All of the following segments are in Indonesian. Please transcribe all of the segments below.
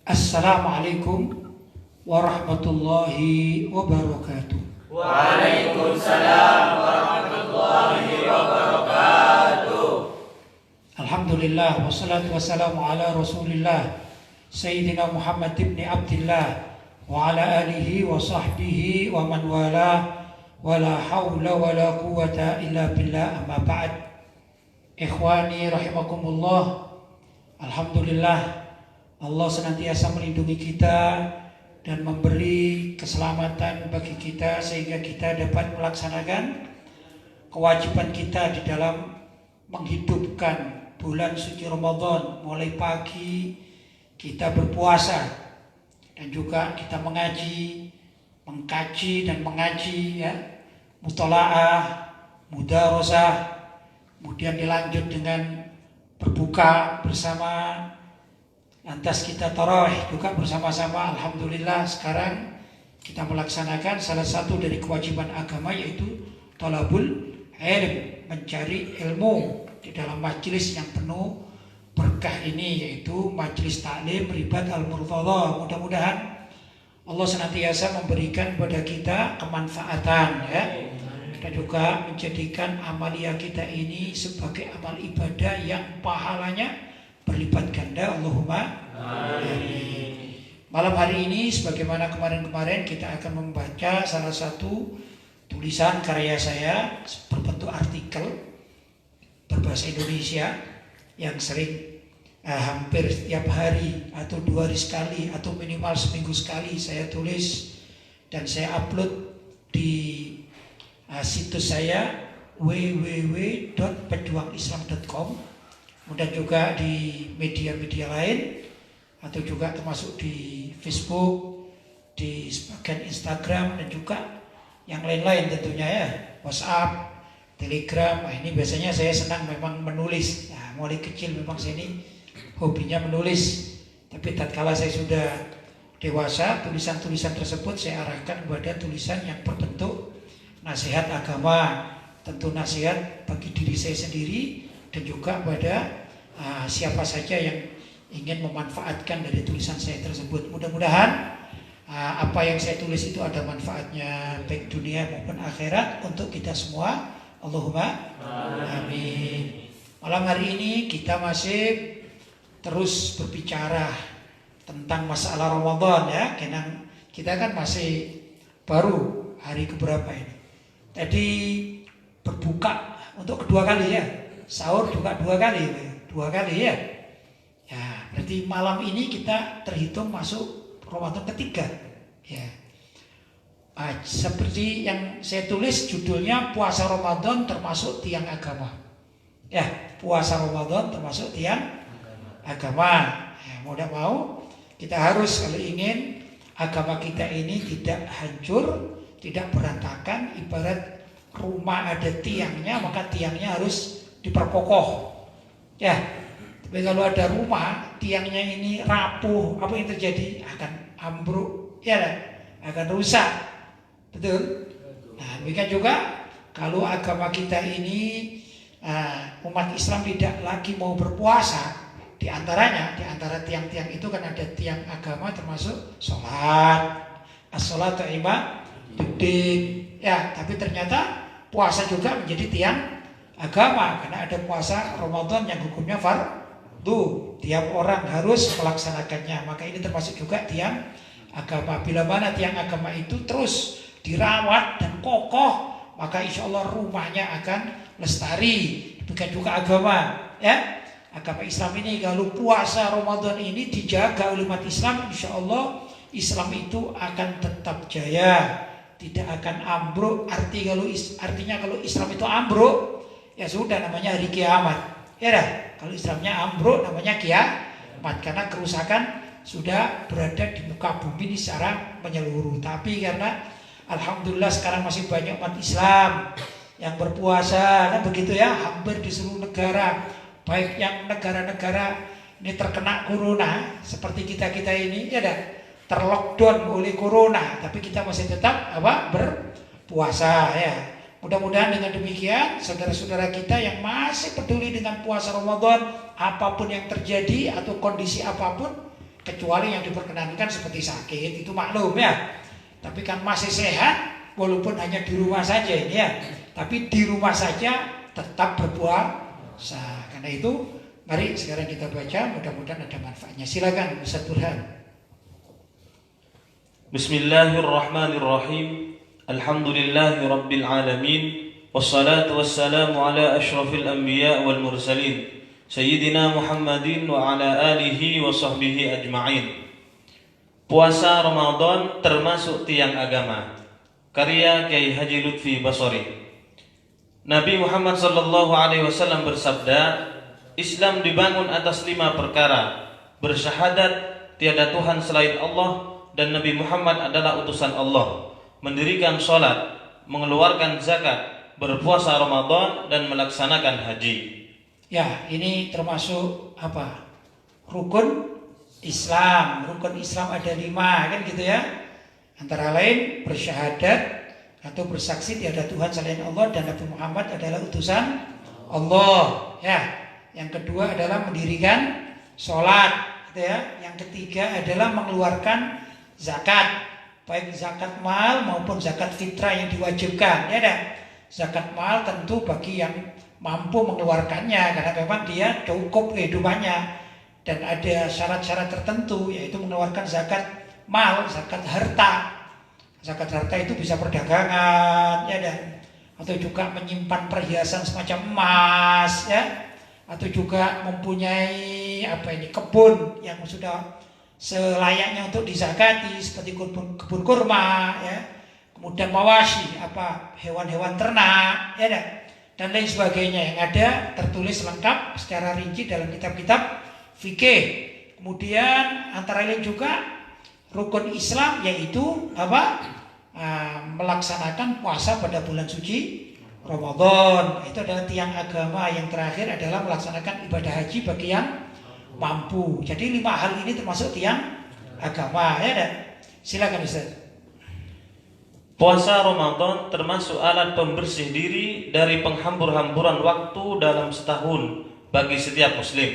Assalamualaikum warahmatullahi wabarakatuh. Waalaikumsalam warahmatullahi wabarakatuh. Alhamdulillah wassalatu wassalamu ala Rasulillah Sayyidina Muhammad ibn Abdillah wa ala alihi wa sahbihi wa man wala wala hawla wala quwata illa billah, amma ba'd. Ikhwani rahimakumullah, alhamdulillah Allah senantiasa melindungi kita dan memberi keselamatan bagi kita sehingga kita dapat melaksanakan kewajiban kita di dalam menghidupkan bulan suci Ramadan. Mulai pagi kita berpuasa dan juga kita mengaji, mengkaji dan mengaji, ya, mutalaah, mudarasah, kemudian dilanjut dengan berbuka bersama, lantas kita tarawih juga bersama-sama. Alhamdulillah sekarang kita melaksanakan salah satu dari kewajiban agama, yaitu talabul ilm, mencari ilmu di dalam majelis yang penuh berkah ini, yaitu majelis taklim Ribat Al-Murtadha. Mudah-mudahan Allah senantiasa memberikan kepada kita kemanfaatan, ya, dan juga menjadikan amalia kita ini sebagai amal ibadah yang pahalanya berlipat ganda. Allahumma amin. Malam hari ini sebagaimana kemarin-kemarin kita akan membaca salah satu tulisan karya saya berbentuk artikel berbahasa Indonesia yang sering hampir setiap hari atau 2 hari sekali atau minimal seminggu sekali saya tulis dan saya upload di situs saya www.pejuangislam.com, kemudian juga di media-media lain atau juga termasuk di Facebook, di sebagian Instagram, dan juga yang lain-lain tentunya, ya, WhatsApp, Telegram. Ini biasanya saya senang memang menulis. Nah, mulai kecil memang saya ini hobinya menulis, tapi tatkala saya sudah dewasa, tulisan-tulisan tersebut saya arahkan kepada tulisan yang berbentuk nasihat agama, tentu nasihat bagi diri saya sendiri dan juga pada siapa saja yang ingin memanfaatkan dari tulisan saya tersebut. Mudah-mudahan apa yang saya tulis itu ada manfaatnya baik dunia maupun akhirat untuk kita semua. Allahumma amin. Malam hari ini kita masih terus berbicara tentang masalah Ramadan, ya. Kita kan masih baru hari keberapa ini. Tadi berbuka untuk kedua kali, ya. Sahur juga 2 kali, ya. Ya, berarti malam ini kita terhitung masuk Ramadan ketiga, ya. Seperti yang saya tulis judulnya, puasa Ramadan termasuk tiang agama. Ya, puasa Ramadan termasuk tiang agama. Ya, mau tidak mau kita harus, kalau ingin agama kita ini tidak hancur, tidak berantakan, ibarat rumah ada tiangnya, maka tiangnya harus diperkokoh, ya. Tapi kalau ada rumah tiangnya ini rapuh, apa yang terjadi? Akan ambruk, ya, akan rusak, betul. Nah, demikian juga kalau agama kita ini umat Islam tidak lagi mau berpuasa, di antara tiang-tiang itu kan ada tiang agama termasuk sholat, as-sholatu imaduddin, ya. Tapi ternyata puasa juga menjadi tiang agama karena ada puasa Ramadan yang hukumnya fardu, tiap orang harus melaksanakannya, maka ini termasuk juga tiang agama. Bila mana tiang agama itu terus dirawat dan kokoh, maka insya Allah rumahnya akan lestari. Bukan juga agama, ya. Agama Islam ini kalau puasa Ramadan ini dijaga oleh umat Islam, insya Allah Islam itu akan tetap jaya, tidak akan ambruk. Artinya kalau Islam itu ambruk, ya sudah, namanya hari kiamat, ya dah. Kalau Islamnya ambruk namanya kiamat, karena kerusakan sudah berada di muka bumi ini secara menyeluruh. Tapi karena alhamdulillah sekarang masih banyak umat Islam yang berpuasa, kan begitu, ya, hampir di seluruh negara. Baik yang negara-negara ini terkena corona seperti kita ini, ya dah, terlockdown oleh corona, tapi kita masih tetap berpuasa, ya. Mudah-mudahan dengan demikian saudara-saudara kita yang masih peduli dengan puasa Ramadan, apapun yang terjadi atau kondisi apapun, kecuali yang diperkenankan seperti sakit itu maklum ya. Tapi kan masih sehat walaupun hanya di rumah saja ini ya. Tapi di rumah saja tetap berpuasa. Karena itu mari sekarang kita baca, mudah-mudahan ada manfaatnya. Silakan Ustaz Burhan. Bismillahirrahmanirrahim. Alhamdulillahi rabbil alamin. Wassalatu wassalamu ala ashrafil anbiya wal mursalin Sayyidina Muhammadin wa ala alihi wa sahbihi ajma'in. Puasa Ramadan termasuk tiang agama. Karya Kiai Haji Lutfi Basori. Nabi Muhammad sallallahu alaihi wasallam bersabda, Islam dibangun atas 5 perkara: bersyahadat tiada Tuhan selain Allah dan Nabi Muhammad adalah utusan Allah, mendirikan sholat, mengeluarkan zakat, berpuasa Ramadan dan melaksanakan haji. Ya, ini termasuk apa? Rukun Islam. Rukun Islam ada 5 kan gitu ya. Antara lain bersyahadat atau bersaksi tiada Tuhan selain Allah dan Nabi Muhammad adalah utusan Allah. Ya. Yang kedua adalah mendirikan sholat, gitu ya. Yang ketiga adalah mengeluarkan zakat, baik zakat mal maupun zakat fitrah yang diwajibkan. Ya dah. Zakat mal tentu bagi yang mampu mengeluarkannya karena memang dia cukup kehidupannya, dan ada syarat-syarat tertentu yaitu mengeluarkan zakat mal, zakat harta. Zakat harta itu bisa perdagangan, ya dah. Atau juga menyimpan perhiasan semacam emas, ya. Atau juga mempunyai kebun yang sudah selayaknya untuk dizakati seperti kebun kurma, ya. Kemudian mawashi, hewan-hewan ternak, ya dah. Dan lain sebagainya yang ada tertulis lengkap secara rinci dalam kitab-kitab fikih. Kemudian antara lain juga rukun Islam yaitu melaksanakan puasa pada bulan suci Ramadan. Itu adalah tiang agama. Yang terakhir adalah melaksanakan ibadah haji bagi yang mampu. Jadi 5 hal ini termasuk tiang agama, ya dah. Silakan Ustaz. Puasa Ramadan termasuk alat pembersih diri dari penghambur-hamburan waktu dalam setahun bagi setiap muslim,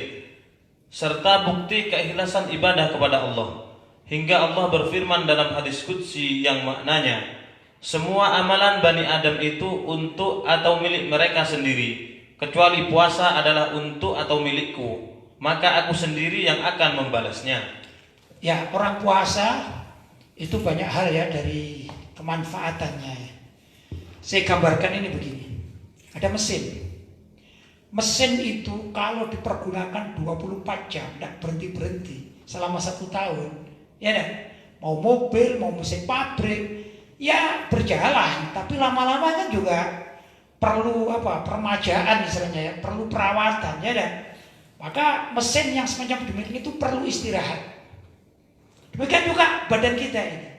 serta bukti keikhlasan ibadah kepada Allah. Hingga Allah berfirman dalam hadis qudsi yang maknanya, semua amalan Bani Adam itu untuk atau milik mereka sendiri, kecuali puasa adalah untuk atau milikku, maka aku sendiri yang akan membalasnya. Ya, orang puasa itu banyak hal ya dari kemanfaatannya. Saya gambarkan ini begini. Ada mesin. Mesin itu kalau dipergunakan 24 jam tidak berhenti-berhenti selama 1 tahun, ya dah. Mau mobil, mau mesin pabrik, ya berjalan, tapi lama-lama kan juga perlu permajaan istilahnya ya, perlu perawatan, ya dah. Maka mesin yang semacam demikian itu perlu istirahat. Demikian juga badan kita ini.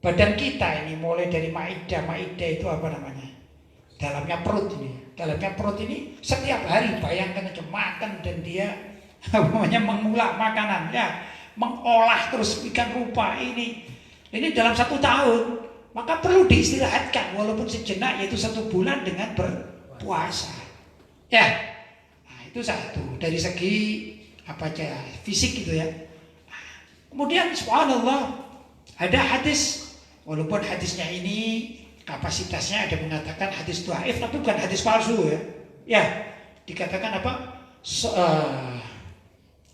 Badan kita ini mulai dari maida itu dalamnya perut ini. Dalamnya perut ini setiap hari bayangkan aja makan, dan dia mengolah makanan ya, mengolah terus ikan rupa ini dalam 1 tahun. Maka perlu diistirahatkan walaupun sejenak, yaitu 1 bulan dengan berpuasa. Ya. Nah, itu satu dari segi fisik gitu ya. Kemudian subhanallah ada hadis, walaupun hadisnya ini kapasitasnya ada mengatakan hadis dhaif, tapi bukan hadis palsu ya. Ya, dikatakan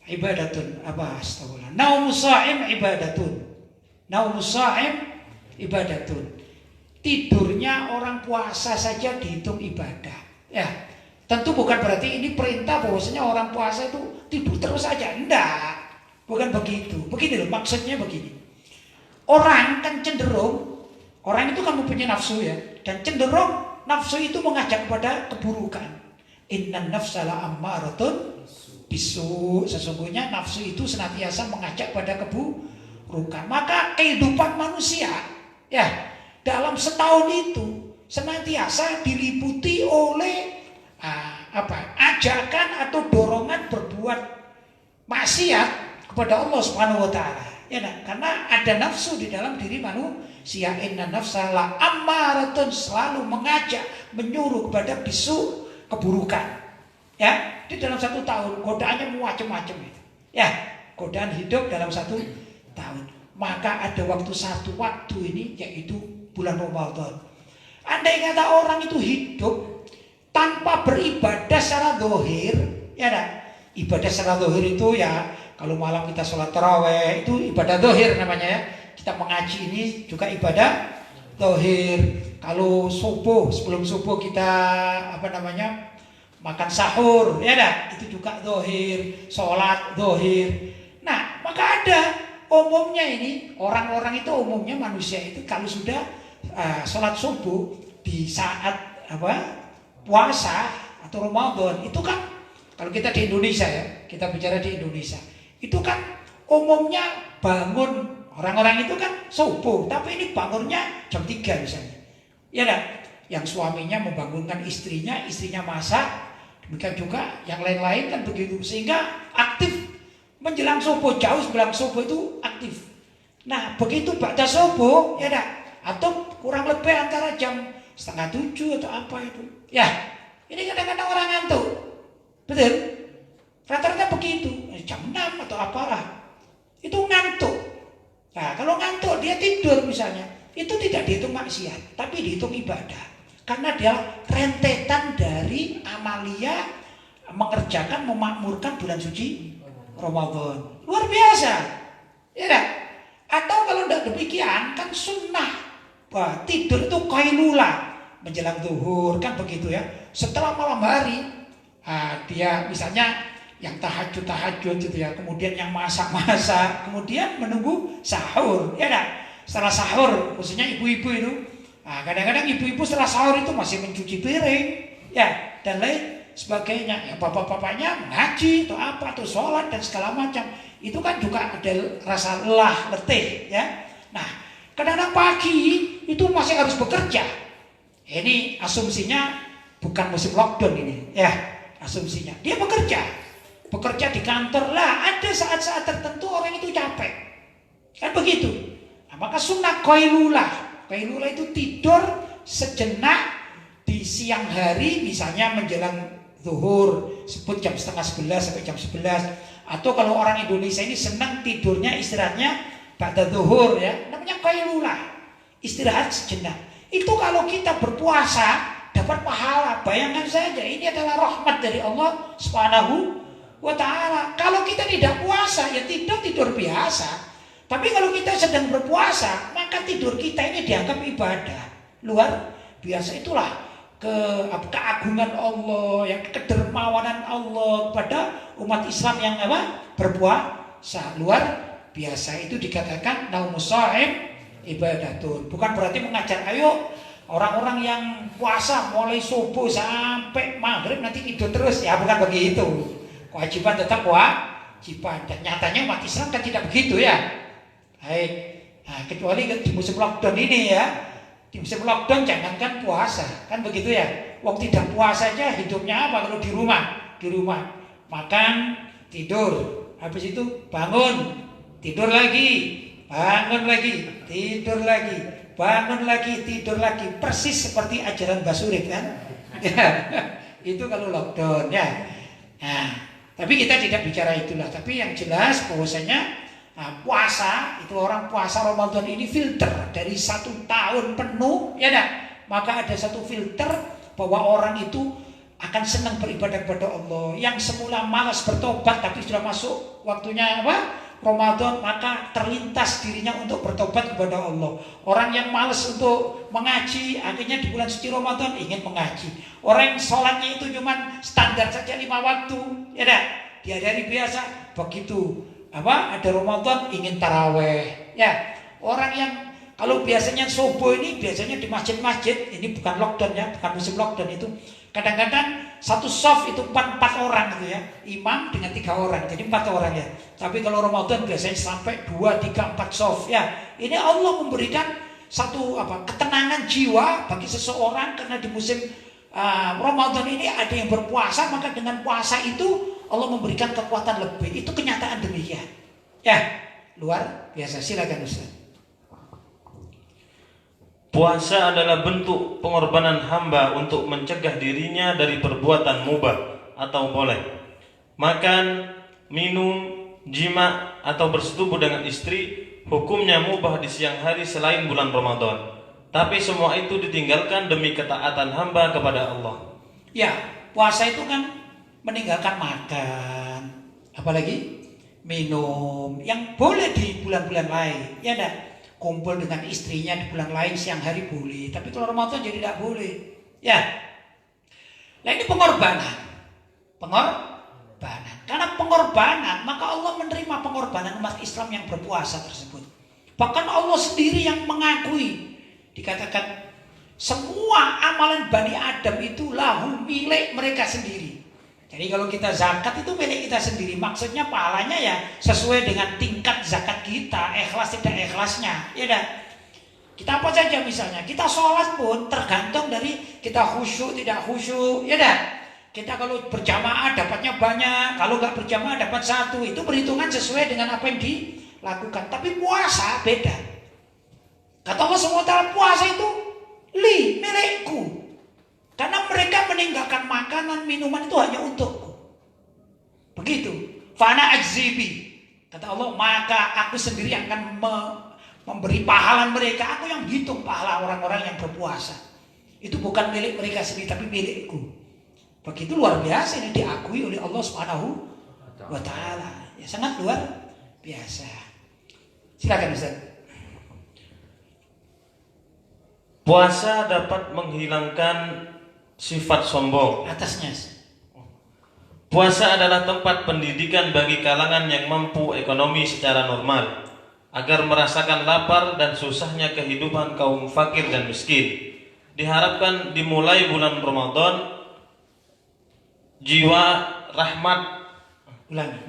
ibadatun astagfirullah. Naumus shaim ibadatun. Naumus shaim ibadatun. Tidurnya orang puasa saja dihitung ibadah. Ya, tentu bukan berarti ini perintah bahwasanya orang puasa itu tidur terus saja. Enggak. Bukan begitu. Begini loh, maksudnya begini. Orang kan cenderung, orang itu kan mempunyai nafsu ya, dan cenderung nafsu itu mengajak kepada keburukan. Innan nafsala ammaratun bisu. Sesungguhnya nafsu itu senantiasa mengajak pada keburukan. Maka kehidupan manusia ya dalam setahun itu senantiasa diliputi oleh ajakan atau dorongan berbuat maksiat kepada Allah Subhanahu wa taala. Ya nah, karena ada nafsu di dalam diri manusia. Inna nafsa la ammaratun, selalu mengajak, menyuruh kepada bisu, keburukan. Ya, di dalam 1 tahun godaannya macam-macam itu. Ya, godaan hidup dalam 1 tahun. Maka ada satu waktu ini, yaitu bulan Ramadan. Andai kata orang itu hidup tanpa beribadah secara zahir, ya dah. Ibadah secara zahir itu ya, kalau malam kita sholat taraweh itu ibadah zahir namanya ya. Kita mengaji ini juga ibadah zahir. Kalau subuh, sebelum subuh kita makan sahur, ya dah, itu juga zahir. Sholat zahir. Nah, maka ada umumnya ini orang-orang itu, umumnya manusia itu kalau sudah sholat subuh di saat puasa atau Ramadan itu kan, kalau kita di Indonesia ya, kita bicara di Indonesia, itu kan umumnya bangun orang-orang itu kan subuh, tapi ini bangunnya jam 3 misalnya. Ya kan? Yang suaminya membangunkan istrinya masak, demikian juga yang lain-lain kan begitu, sehingga aktif menjelang subuh, jauh sebelum subuh itu aktif. Nah, begitu ba'da subuh, ya kan? Atau kurang lebih antara jam 6:30 atau apa itu. Ya, ini kadang-kadang orang ngantuk. Betul? Rata-rata begitu, jam 6 atau apalah. Itu ngantuk. Nah, kalau ngantuk dia tidur misalnya, itu tidak dihitung maksiat, tapi dihitung ibadah. Karena dia rentetan dari amalia mengerjakan, memakmurkan bulan suci Ramadan. Luar biasa. Ya kan? Atau kalau tidak demikian, kan sunnah. Wah, tidur itu qailula menjelang zuhur, kan begitu ya. Setelah malam hari, dia misalnya yang tahajud gitu ya, kemudian yang masak, kemudian menunggu sahur, ya kan? Setelah sahur, khususnya ibu-ibu itu, kadang-kadang ibu-ibu setelah sahur itu masih mencuci piring, ya, dan lain sebagainya. Ya, bapak-bapaknya ngaji atau apa, atau sholat dan segala macam. Itu kan juga ada rasa lelah, letih, ya. Nah, kadang-kadang pagi itu masih harus bekerja. Ini asumsinya bukan musim lockdown ini, ya, asumsinya. Dia bekerja di kantor lah. Ada saat-saat tertentu orang itu capek, kan begitu. Nah, maka sunnah qailulah itu tidur sejenak di siang hari, misalnya menjelang zuhur, sebut jam 10:30 sampai jam 11. Atau kalau orang Indonesia ini senang tidurnya, istirahatnya ba'da zuhur, ya, namanya qailulah, istirahat sejenak. Itu kalau kita berpuasa dapat pahala. Bayangkan saja, ini adalah rahmat dari Allah Subhanahu wa ta'ala. Kalau kita tidak puasa, ya tidur biasa. Tapi kalau kita sedang berpuasa, maka tidur kita ini dianggap ibadah. Luar biasa. Itulah keagungan Allah, yang kedermawanan Allah kepada umat Islam yang berpuasa. Luar biasa. Itu dikatakan naumus shaim ibadatun. Bukan berarti mengajar ayo orang-orang yang puasa mulai subuh sampai maghrib nanti tidur terus, ya, bukan begitu. Kewajiban tetap kewajiban, dan nyatanya umat Islam kan tidak begitu, ya. Baik. Nah, kecuali di musim lockdown ini, ya. Di musim lockdown jangankan puasa, kan begitu, ya. Wong tidak puasa aja hidupnya apa kalau di rumah makan, tidur, habis itu bangun, tidur lagi, bangun lagi, tidur lagi, bangun lagi, tidur lagi. Persis seperti ajaran Basurif, kan? Itu kalau lockdown, ya. Nah, tapi kita tidak bicara itulah. Tapi yang jelas bahwasanya puasa itu, orang puasa Ramadan ini filter dari 1 tahun penuh, ya dah. Maka ada satu filter bahwa orang itu akan senang beribadah kepada Allah. Yang semula malas bertobat tapi sudah masuk waktunya Ramadan, maka terlintas dirinya untuk bertobat kepada Allah. Orang yang malas untuk mengaji, akhirnya di bulan suci Ramadan ingin mengaji. Orang yang sholatnya itu cuma standar saja 5 waktu, ya dah. Di hari-hari biasa begitu ada Ramadan ingin taraweh, ya. Orang yang kalau biasanya subuh ini biasanya di masjid-masjid, ini bukan lockdown, ya, bukan musim lockdown itu. Kadang-kadang satu shaf itu 4 orang gitu, ya. Imam dengan 3 orang, jadi 4 orang, ya. Tapi kalau Ramadan biasanya sampai 2, 3, 4 shaf, ya. Ini Allah memberikan satu ketenangan jiwa bagi seseorang, karena di musim Ramadan ini ada yang berpuasa, maka dengan puasa itu Allah memberikan kekuatan lebih. Itu kenyataan demikian, ya. Luar biasa. Silakan Ustaz. Puasa adalah bentuk pengorbanan hamba untuk mencegah dirinya dari perbuatan mubah atau boleh. Makan, minum, jima atau bersetubuh dengan istri hukumnya mubah di siang hari selain bulan Ramadan. Tapi semua itu ditinggalkan demi ketaatan hamba kepada Allah. Ya, puasa itu kan meninggalkan makan, apalagi minum, yang boleh di bulan-bulan lain. Ya enggak? Kumpul dengan istrinya di bulan lain siang hari boleh, tapi kalau Ramadan jadi tidak boleh. Ya. Nah ini pengorbanan. Karena pengorbanan, maka Allah menerima pengorbanan umat Islam yang berpuasa tersebut. Bahkan Allah sendiri yang mengakui, dikatakan semua amalan Bani Adam itu lahu, milik mereka sendiri. Jadi kalau kita zakat itu milik kita sendiri. Maksudnya pahalanya ya sesuai dengan tingkat zakat kita, ikhlas tidak ikhlasnya. Ya dah. Kita apa saja misalnya, kita sholat pun tergantung dari kita khusyuk tidak khusyuk. Ya dah. Kita kalau berjamaah dapatnya banyak, kalau nggak berjamaah dapat satu. Itu perhitungan sesuai dengan apa yang dilakukan. Tapi puasa beda. Kata Allah SWT, puasa itu milikku. Karena mereka meninggalkan makanan, minuman itu hanya untukku. Begitu. Fana ajzibi. Kata Allah, maka aku sendiri akan memberi pahala mereka. Aku yang hitung pahala orang-orang yang berpuasa. Itu bukan milik mereka sendiri, tapi milikku. Begitu luar biasa, ini diakui oleh Allah Subhanahu wa Ta'ala. Ya, sangat luar biasa. Silakan Ustaz. Puasa dapat menghilangkan sifat sombong. Atasnya. Puasa adalah tempat pendidikan bagi kalangan yang mampu ekonomi secara normal, agar merasakan lapar dan susahnya kehidupan kaum fakir dan miskin. Diharapkan dimulai bulan Ramadan,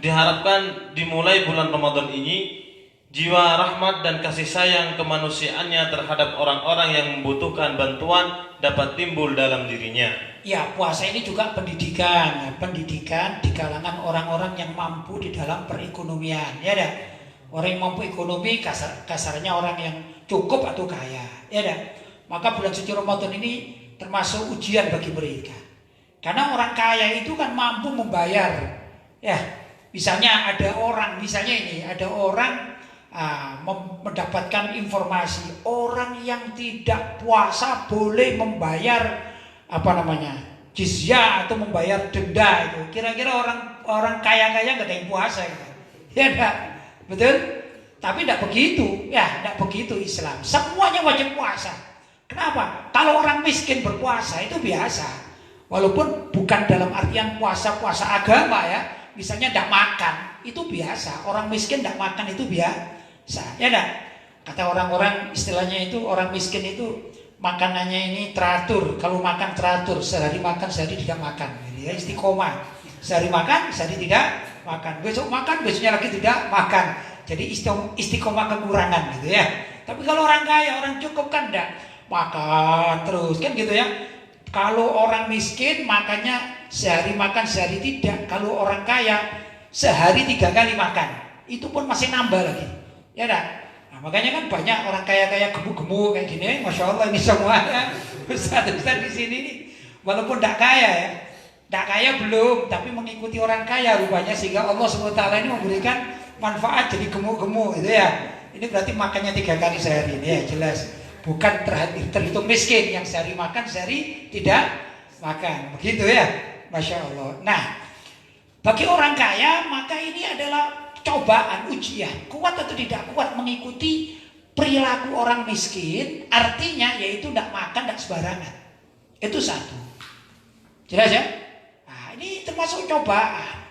diharapkan dimulai bulan Ramadan ini, jiwa rahmat dan kasih sayang kemanusiaannya terhadap orang-orang yang membutuhkan bantuan dapat timbul dalam dirinya. Ya, puasa ini juga pendidikan di kalangan orang-orang yang mampu di dalam perekonomian. Ya dah. Orang yang mampu ekonomi, kasarnya orang yang cukup atau kaya. Ya dah. Maka bulan suci Ramadan ini termasuk ujian bagi mereka. Karena orang kaya itu kan mampu membayar. Ya, misalnya ada orang mendapatkan informasi orang yang tidak puasa boleh membayar jizyah atau membayar denda itu. Kira-kira orang kaya-kaya nggak ada yang puasa gitu. Ya enggak? Betul? Tapi tidak begitu. Ya, tidak begitu Islam. Semuanya wajib puasa. Kenapa? Kalau orang miskin berpuasa itu biasa. Walaupun bukan dalam artian puasa agama ya. Misalnya tidak makan, itu biasa. Orang miskin tidak makan itu biasa. Ya enggak? Kata orang-orang istilahnya itu orang miskin itu makanannya ini teratur. Kalau makan teratur, sehari makan, sehari tidak makan. Ya, istiqomah. Sehari makan, sehari tidak makan. Besok makan, besoknya lagi tidak makan. Jadi istiqomah kekurangan gitu ya. Tapi kalau orang kaya, orang cukup kan enggak makan terus kan gitu ya. Kalau orang miskin makannya sehari makan, sehari tidak. Kalau orang kaya sehari 3 kali makan. Itu pun masih nambah lagi. Ya enggak? Nah, makanya kan banyak orang kaya-kaya gemuk-gemuk kayak gini. Masya Allah ini semuanya Ustaz-ustaz di sini nih. Walaupun tidak kaya ya. Tidak kaya belum, tapi mengikuti orang kaya rupanya. Sehingga Allah SWT ini memberikan manfaat jadi gemuk-gemuk gitu ya. Ini berarti makannya 3 kali sehari. Ini ya jelas. Bukan terhitung miskin yang sehari makan, sehari tidak makan. Begitu ya. Masya Allah. Nah, bagi orang kaya maka ini adalah cobaan, ujian. Kuat atau tidak kuat mengikuti perilaku orang miskin. Artinya yaitu tidak makan, tidak sembarangan. Itu satu. Jelas ya? Nah, ini termasuk cobaan.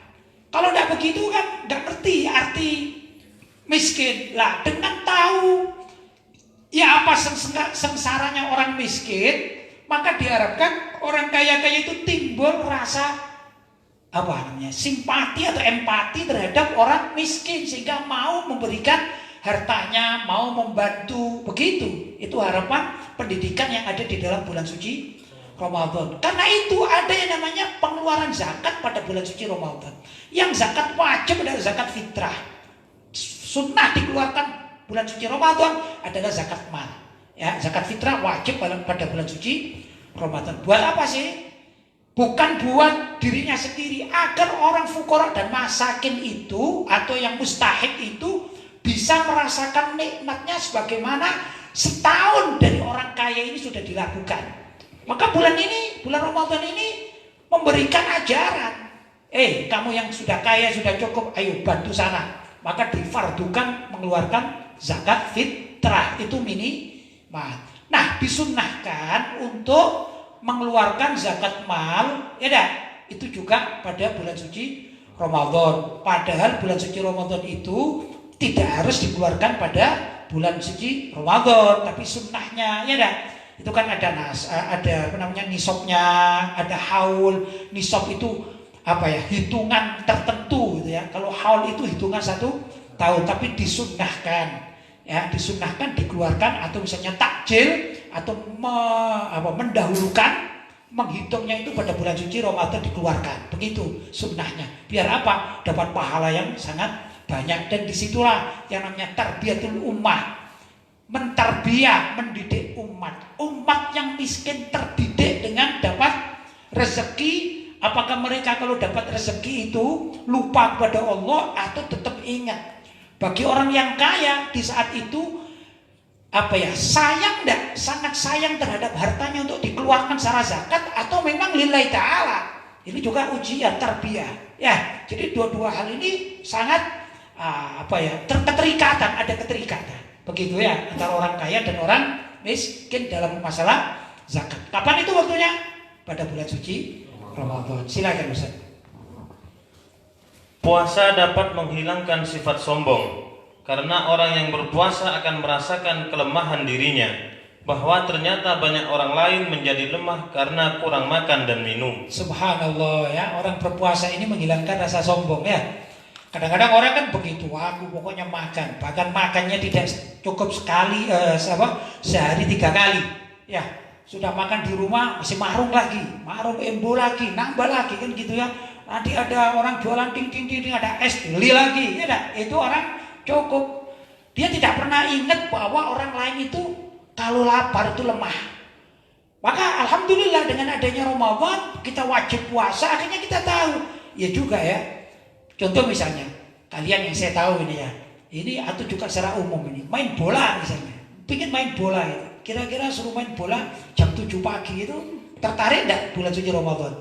Kalau tidak begitu kan tidak ngerti arti miskin. Lah dengan tahu ya apa sengsaranya orang miskin, maka diharapkan orang kaya-kaya itu timbul rasa simpati atau empati terhadap orang miskin sehingga mau memberikan hartanya, mau membantu. Begitu. Itu harapan pendidikan yang ada di dalam bulan suci Ramadan. Karena itu ada yang namanya pengeluaran zakat pada bulan suci Ramadan. Yang zakat wajib adalah zakat fitrah. Sunnah dikeluarkan bulan suci Ramadan adalah zakat mal. Ya, zakat fitrah wajib pada bulan suci Ramadan. Buat apa sih? bukan buat dirinya sendiri, agar orang fuqara dan masakin itu atau yang mustahik itu bisa merasakan nikmatnya sebagaimana setahun dari orang kaya ini sudah dilakukan. Maka bulan Ramadan ini memberikan ajaran. Kamu yang sudah kaya, sudah cukup, ayo bantu sana. Maka difardukan mengeluarkan zakat fitrah, itu minimal. Nah, disunnahkan untuk mengeluarkan zakat mal, ya dah, itu juga pada bulan suci Ramadan. Padahal bulan suci Ramadan itu tidak harus dikeluarkan pada bulan suci Ramadan, tapi sunnahnya, ya dah. Itu kan ada nisabnya, ada haul. Nisab itu hitungan tertentu gitu ya. Kalau haul itu hitungan 1 tahun, tapi disunnahkan. Ya, disunnahkan dikeluarkan, atau misalnya takjil atau mendahulukan menghitungnya itu pada bulan suci Ramadan dikeluarkan. Begitu sunnahnya. Biar apa? Dapat pahala yang sangat banyak. Dan disitulah yang namanya tarbiyatul ummah. Mentarbiyah, mendidik umat. Umat yang miskin terdidik dengan dapat rezeki. Apakah mereka kalau dapat rezeki itu lupa kepada Allah atau tetap ingat? Bagi orang yang kaya di saat itu sayang enggak? Sangat sayang terhadap hartanya untuk dikeluarkan secara zakat, atau memang lillahi ta'ala? Ini juga ujian tarbiyah. Ya, jadi dua-dua hal ini sangat keterikatan, ada keterikatan. Begitu ya, antara orang kaya dan orang miskin dalam masalah zakat. Kapan itu waktunya? Pada bulan suci Ramadan. Silakan Ustaz. Puasa dapat menghilangkan sifat sombong, karena orang yang berpuasa akan merasakan kelemahan dirinya, bahwa ternyata banyak orang lain menjadi lemah karena kurang makan dan minum. Subhanallah ya, orang berpuasa ini menghilangkan rasa sombong ya. Kadang-kadang orang kan begitu, aku pokoknya makan, bahkan makannya tidak cukup sekali, sehari 3 kali. Ya, sudah makan di rumah masih marung lagi, marung embo lagi, nambah lagi kan gitu ya. Nanti ada orang jualan ting ada es, beli lagi, ya dah. Itu orang cukup. Dia tidak pernah ingat bahwa orang lain itu kalau lapar itu lemah. Maka alhamdulillah dengan adanya Ramadan kita wajib puasa, akhirnya kita tahu. Ya juga ya. Contoh misalnya, kalian yang saya tahu ini ya, ini atau juga secara umum ini, main bola misalnya, pengen main bola itu, kira-kira suruh main bola jam 7 pagi itu tertarik enggak bulan suci Ramadan?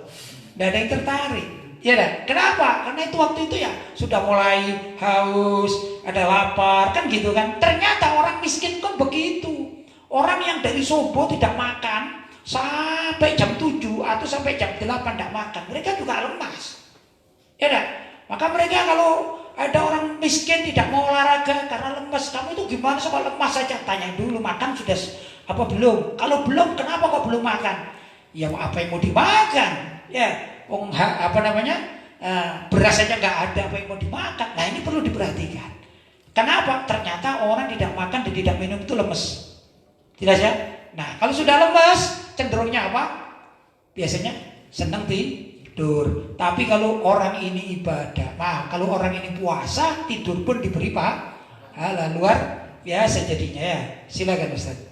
Enggak ada yang tertarik. Ya dah. Kenapa? Karena itu waktu itu ya sudah mulai haus, ada lapar, kan gitu kan. Ternyata orang miskin kan begitu. Orang yang dari subuh tidak makan sampai jam 7 atau sampai jam 8 tidak makan, mereka juga lemas. Ya dah. Maka mereka kalau ada orang miskin tidak mau olahraga karena lemas, kamu itu gimana soal lemas saja? Tanya dulu, makan sudah apa belum? Kalau belum, kenapa kok belum makan? Ya apa yang mau dimakan? Ya, beras saja nggak ada, apa yang mau dimakan? Nah ini perlu diperhatikan. Kenapa? Ternyata orang tidak makan dan tidak minum itu lemes. Jelas ya? Nah kalau sudah lemes, cenderungnya apa? Biasanya senang tidur. Tapi kalau orang ini ibadah, kalau orang ini puasa, tidur pun diberi pahala luar biasa jadinya ya. Silakan Ustaz.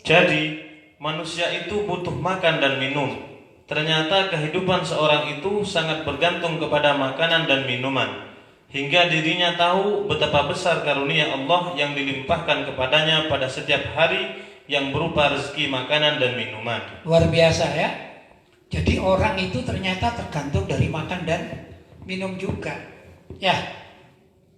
Jadi manusia itu butuh makan dan minum. Ternyata kehidupan seorang itu sangat bergantung kepada makanan dan minuman, hingga dirinya tahu betapa besar karunia Allah yang dilimpahkan kepadanya pada setiap hari yang berupa rezeki makanan dan minuman. Luar biasa ya. Jadi orang itu ternyata tergantung dari makan dan minum juga. Ya.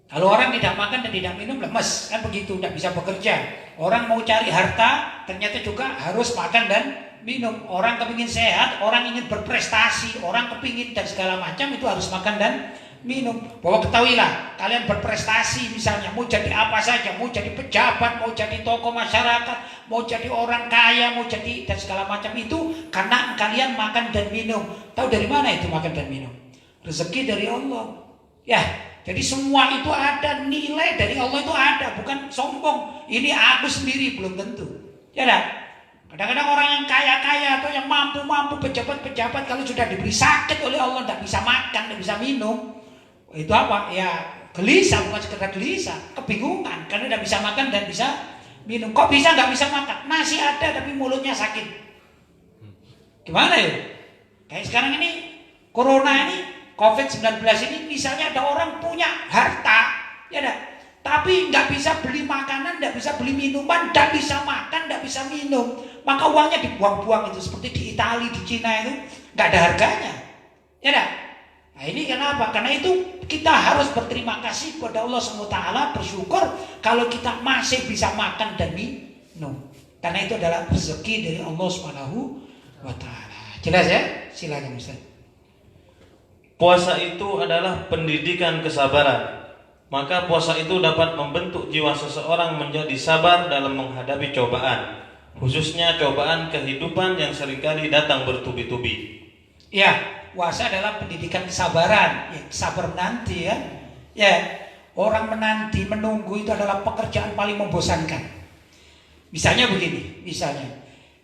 Kalau orang tidak makan dan tidak minum lemes, kan begitu, tidak bisa bekerja. Orang mau cari harta, ternyata juga harus makan dan minum. Orang kepingin sehat, orang ingin berprestasi, orang kepingin dan segala macam itu harus makan dan minum. Bahwa ketahuilah, kalian berprestasi misalnya, mau jadi apa saja, mau jadi pejabat, mau jadi tokoh masyarakat, mau jadi orang kaya, mau jadi dan segala macam itu karena kalian makan dan minum. Tahu dari mana itu makan dan minum? Rezeki dari Allah. Ya, jadi semua itu ada, nilai dari Allah itu ada, bukan sombong. Ini aku sendiri belum tentu. Ya dah. Kadang-kadang orang yang kaya-kaya atau yang mampu-mampu, pejabat-pejabat, kalau sudah diberi sakit oleh Allah, tidak bisa makan, tidak bisa minum, itu apa? Ya gelisah, bukan sekedar gelisah, kebingungan karena tidak bisa makan dan bisa minum. Kok bisa nggak bisa makan? Masih ada tapi mulutnya sakit. Gimana ya? Kayak sekarang ini corona ini, COVID-19 ini, misalnya ada orang punya harta, ya enggak? Tapi nggak bisa beli makanan, nggak bisa beli minuman, nggak bisa makan, nggak bisa minum, maka uangnya dibuang-buang itu. Seperti di Italia, di Cina itu nggak ada harganya, ya enggak? Nah ini kenapa? Karena itu kita harus berterima kasih kepada Allah SWT, bersyukur kalau kita masih bisa makan dan minum, karena itu adalah rezeki dari Allah SWT. Jelas ya? Silakan Ustaz. Puasa itu adalah pendidikan kesabaran. Maka puasa itu dapat membentuk jiwa seseorang menjadi sabar dalam menghadapi cobaan, khususnya cobaan kehidupan yang seringkali datang bertubi-tubi. Ya, puasa adalah pendidikan kesabaran. Ya, sabar menanti ya. Ya, orang menanti, menunggu itu adalah pekerjaan paling membosankan. Misalnya begini,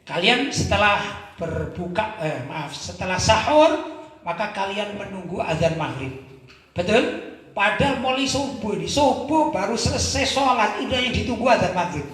kalian setelah setelah sahur, maka kalian menunggu azan maghrib. Betul? Padahal mulai subuh baru selesai sholat, udah yang ditunggu azan maghrib.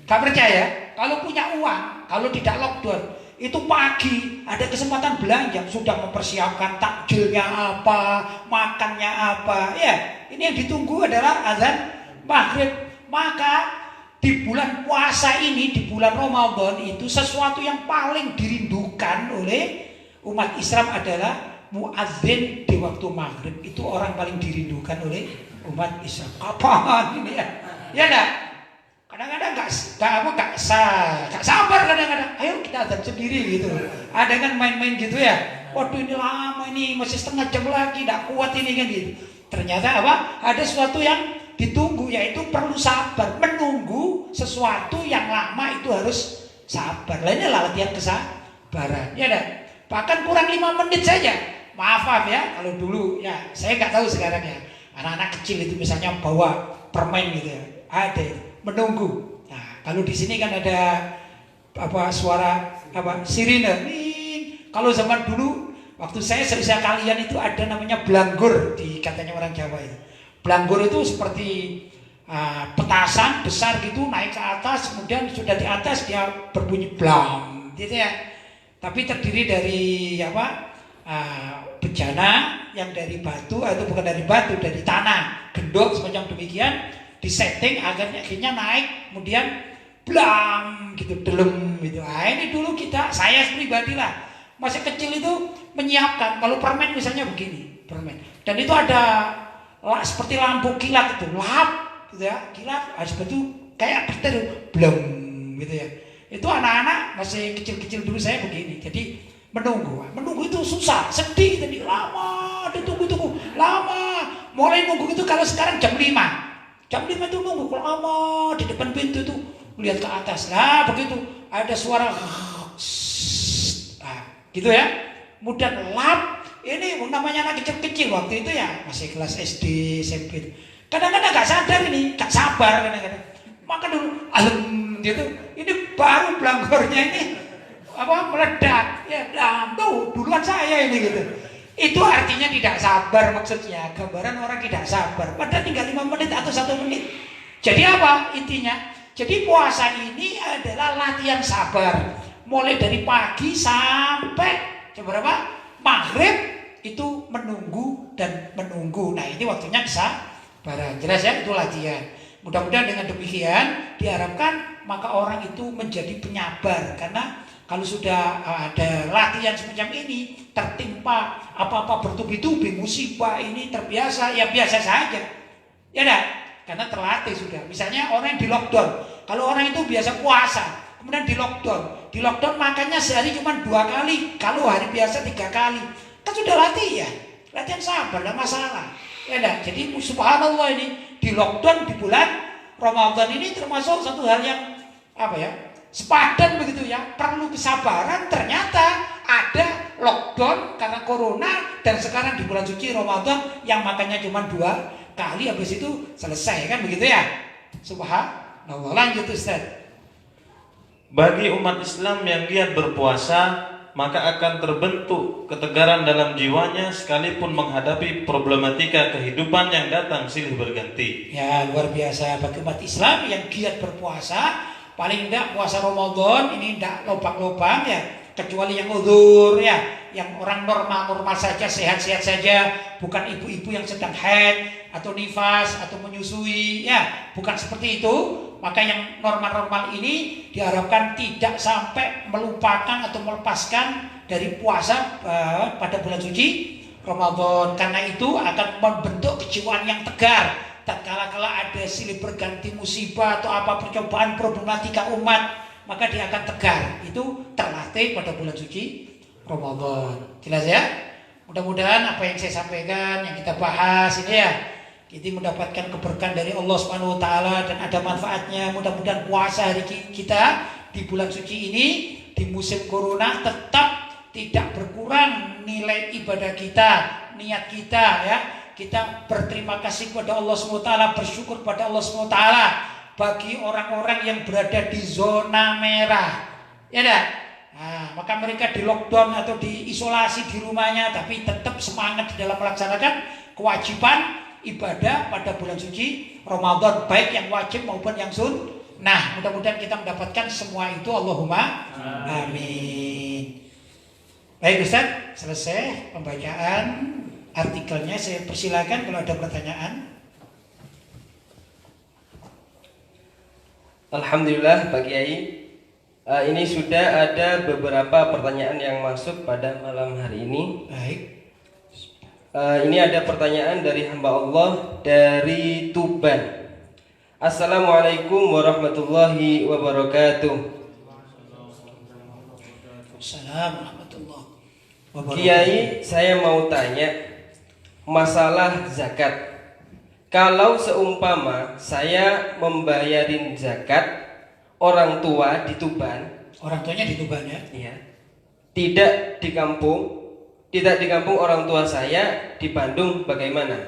Gak percaya? Kalau punya uang, kalau tidak lockdown, itu pagi ada kesempatan belanja, sudah mempersiapkan takjilnya apa, makannya apa. Ya, ini yang ditunggu adalah azan maghrib. Maka di bulan puasa ini, di bulan Ramadan itu, sesuatu yang paling dirindukan oleh umat Islam adalah muadzin di waktu maghrib. Itu orang paling dirindukan oleh umat Islam. Kapan ini ya? Ya enggak? Kadang-kadang gak sabar kadang-kadang. Ayo kita azan sendiri gitu. Ada kan main-main gitu ya. Waduh ini lama ini, masih setengah jam lagi, gak kuat ini kan gitu. Ternyata apa? Ada sesuatu yang ditunggu, yaitu perlu sabar. Menunggu sesuatu yang lama itu harus sabar. Lainnya latihan kesabaran. Ya enggak? Bahkan kurang 5 menit saja. Maaf ya, kalau dulu ya, saya nggak tahu sekarang ya. Anak-anak kecil itu misalnya bawa permen gitu ya, ada itu, menunggu. Nah, kalau di sini kan ada suara sirine. Kalau zaman dulu, waktu saya seusia kalian itu ada namanya blanggur, katanya orang Jawa itu. Blanggur itu seperti petasan besar gitu, naik ke atas, kemudian sudah di atas dia berbunyi blang, gitu ya. Tapi terdiri dari bejana yang dari batu, atau bukan dari batu, dari tanah, gendok semacam demikian, disetting akhirnya naik, kemudian blang gitu, delem gitu. Nah, ini dulu saya pribadi lah, masih kecil itu menyiapkan, kalau permen misalnya begini, permen, dan itu ada seperti lampu kilat itu, lap gitu ya, kilat, seperti itu kayak petir, bleng gitu ya. Itu anak-anak masih kecil-kecil dulu saya begini, jadi menunggu itu susah, sedih, jadi lama, ditunggu lama. Mulai nunggu itu kalau sekarang jam 5 itu nunggu lama di depan pintu itu, lihat ke atas. Nah begitu ada suara gitu ya, kemudian lap. Ini namanya anak kecil-kecil waktu itu ya, masih kelas SD, SMP. Kadang-kadang gak sadar ini, gak sabar kadang-kadang. Maka dulu gitu, ini baru blangkornya ini meledak ya, tuh duluan saya ini gitu. Itu artinya tidak sabar, maksudnya gambaran orang tidak sabar, padahal tinggal 5 menit atau 1 menit. Jadi apa intinya? Jadi puasa ini adalah latihan sabar, mulai dari pagi sampai jam berapa? Maghrib itu menunggu dan menunggu. Nah ini waktunya kesabaran, jelas ya, itu latihan. Mudah-mudahan dengan demikian diharapkan maka orang itu menjadi penyabar, karena kalau sudah ada latihan semacam ini, tertimpa apa-apa bertubi-tubi musibah ini terbiasa, ya biasa saja. Ya enggak? Karena terlatih sudah. Misalnya orang yang di lockdown, kalau orang itu biasa puasa, kemudian di lockdown makannya sehari cuma 2 kali, kalau hari biasa 3 kali, kan sudah latihan sabar, enggak masalah. Ya enggak? Jadi subhanallah, ini di lockdown di bulan Ramadan ini termasuk satu hal yang sepadan begitu ya, perlu kesabaran. Ternyata ada lockdown karena corona, dan sekarang di bulan suci Ramadan yang makannya cuma 2 kali, habis itu selesai, kan begitu ya. Subhanallah. Lanjut Ustaz. Bagi umat Islam yang giat berpuasa, maka akan terbentuk ketegaran dalam jiwanya sekalipun menghadapi problematika kehidupan yang datang silih berganti. Ya luar biasa, bagi umat Islam yang giat berpuasa, paling tidak puasa Ramadan ini tidak lobang-lobang ya, kecuali yang uzur ya. yang orang normal saja, sehat-sehat saja, bukan ibu-ibu yang sedang haid atau nifas atau menyusui, ya, bukan seperti itu. Maka yang normal-normal ini diharapkan tidak sampai melupakan atau melepaskan dari puasa pada bulan suci Ramadan, karena itu akan membentuk kejiwaan yang tegar. Tatkala ada silih berganti musibah atau apa percobaan problematika umat, maka dia akan tegar. Itu terlatih pada bulan suci Ramadan. Jelas ya? Mudah-mudahan apa yang saya sampaikan, yang kita bahas ini ya, kita mendapatkan keberkahan dari Allah Subhanahu wa taala dan ada manfaatnya. Mudah-mudahan puasa hari kita di bulan suci ini, di musim corona, tetap tidak berkurang nilai ibadah kita, niat kita ya. Kita berterima kasih kepada Allah SWT, bersyukur pada Allah SWT bagi orang-orang yang berada di zona merah, ya dah. Nah, maka mereka di lockdown atau diisolasi di rumahnya, tapi tetap semangat dalam melaksanakan kewajiban ibadah pada bulan suci Ramadan, baik yang wajib maupun yang sunnah. Mudah-mudahan kita mendapatkan semua itu. Allahumma amin. Baik Ustaz, selesai pembacaan artikelnya. Saya persilakan kalau ada pertanyaan. Alhamdulillah Pak Kiai, ini sudah ada beberapa pertanyaan yang masuk pada malam hari ini. Baik. Ini ada pertanyaan dari hamba Allah dari Tuban. Assalamualaikum warahmatullahi wabarakatuh. Assalamualaikum warahmatullahi wabarakatuh. Kiai, saya mau tanya masalah zakat. Kalau seumpama saya membayarin zakat orang tua di Tuban, orang tuanya di Tuban ya? iya, tidak di kampung orang tua saya di Bandung, bagaimana?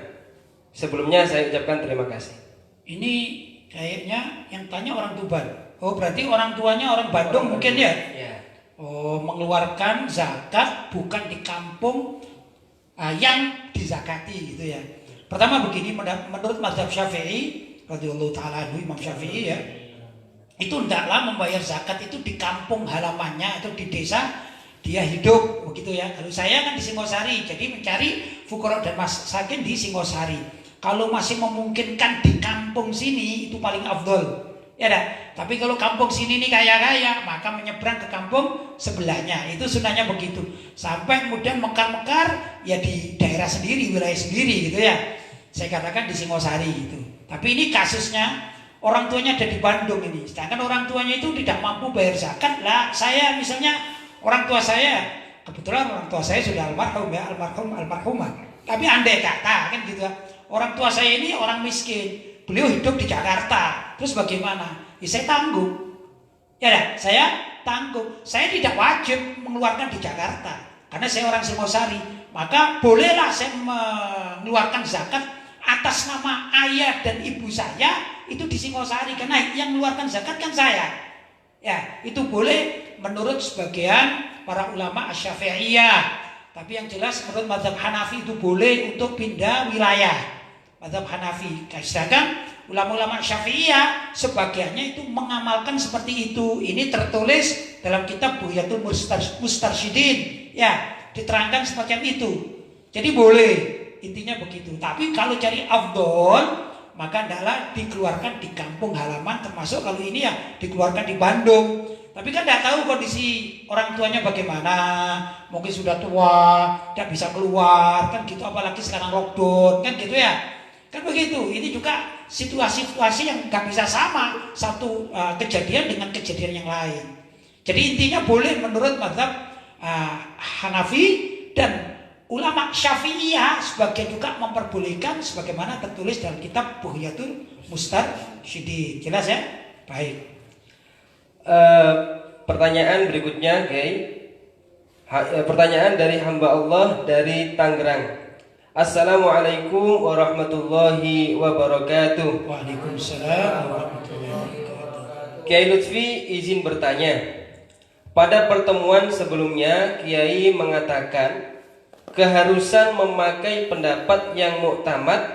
Sebelumnya saya ucapkan terima kasih. Ini kayaknya yang tanya orang Tuban. Oh, berarti orang tuanya orang Bandung mungkin ya? Iya. Oh, mengeluarkan zakat bukan di kampung yang dizakati gitu ya. Pertama begini, menurut mazhab Syafi'i radhiyallahu taala anhu, Imam Syafi'i ya, itu hendaklah membayar zakat itu di kampung halamannya atau di desa dia hidup begitu ya. Kalau saya kan di Singosari, jadi mencari fuqara dan masakin di Singosari. Kalau masih memungkinkan di kampung sini itu paling afdol. Ya dah. Tapi kalau kampung sini nih kaya-kaya, maka menyeberang ke kampung sebelahnya. Itu sunahnya begitu. Sampai kemudian mekar-mekar ya di daerah sendiri, wilayah sendiri gitu ya. Saya katakan di Singosari gitu. Tapi ini kasusnya orang tuanya ada di Bandung ini. Sedangkan orang tuanya itu tidak mampu bayar zakat. Lah saya misalnya orang tua saya, kebetulan orang tua saya sudah almarhum ya, almarhumah. Tapi andai kata kan gitu. Orang tua saya ini orang miskin. Beliau hidup di Jakarta. Terus bagaimana? Ya saya tanggung. Ya dah, saya tanggung. Saya tidak wajib mengeluarkan di Jakarta karena saya orang Singosari. Maka bolehlah saya mengeluarkan zakat atas nama ayah dan ibu saya itu di Singosari, karena yang mengeluarkan zakat kan saya. Ya, itu boleh menurut sebagian para ulama Asy-Syafi'iyah. Tapi yang jelas menurut mazhab Hanafi itu boleh untuk pindah wilayah. Mazhab Hanafi. Sedangkan ulama-ulama Syafi'iyah sebagiannya itu mengamalkan seperti itu. Ini tertulis dalam kitab Buhyatul Mustarsyidin. Ya, diterangkan semacam itu. Jadi boleh, intinya begitu. Tapi kalau cari afdol, maka hendaklah dikeluarkan di kampung halaman, termasuk kalau ini ya dikeluarkan di Bandung. Tapi kan tidak tahu kondisi orang tuanya bagaimana. Mungkin sudah tua, tidak bisa keluar, kan gitu. Apalagi sekarang lockdown, kan gitu ya. Kan begitu. Ini juga situasi-situasi yang nggak bisa sama satu kejadian dengan kejadian yang lain. Jadi intinya boleh menurut mazhab Hanafi, dan ulama Syafi'iyah sebagian juga memperbolehkan sebagaimana tertulis dalam kitab Buhyatul Mustarsyidin. Jelas ya? Baik. Pertanyaan berikutnya, pertanyaan dari hamba Allah dari Tangerang. Assalamualaikum warahmatullahi wabarakatuh. Waalaikumsalam warahmatullahi wabarakatuh. Kiai Lutfi izin bertanya. Pada pertemuan sebelumnya Kiai mengatakan keharusan memakai pendapat yang muktamad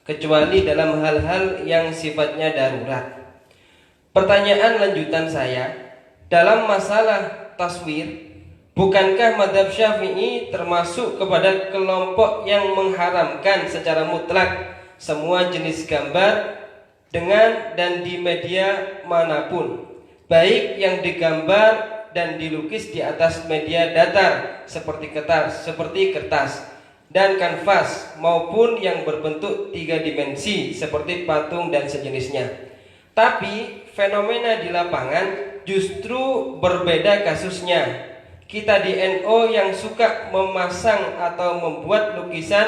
kecuali dalam hal-hal yang sifatnya darurat. Pertanyaan lanjutan saya, dalam masalah taswir, Bukankah madhab Syafi'i termasuk kepada kelompok yang mengharamkan secara mutlak semua jenis gambar dengan dan di media manapun, baik yang digambar dan dilukis di atas media datar seperti kertas dan kanvas, maupun yang berbentuk 3 dimensi seperti patung dan sejenisnya. Tapi fenomena di lapangan justru berbeda kasusnya. Kita di NO yang suka memasang atau membuat lukisan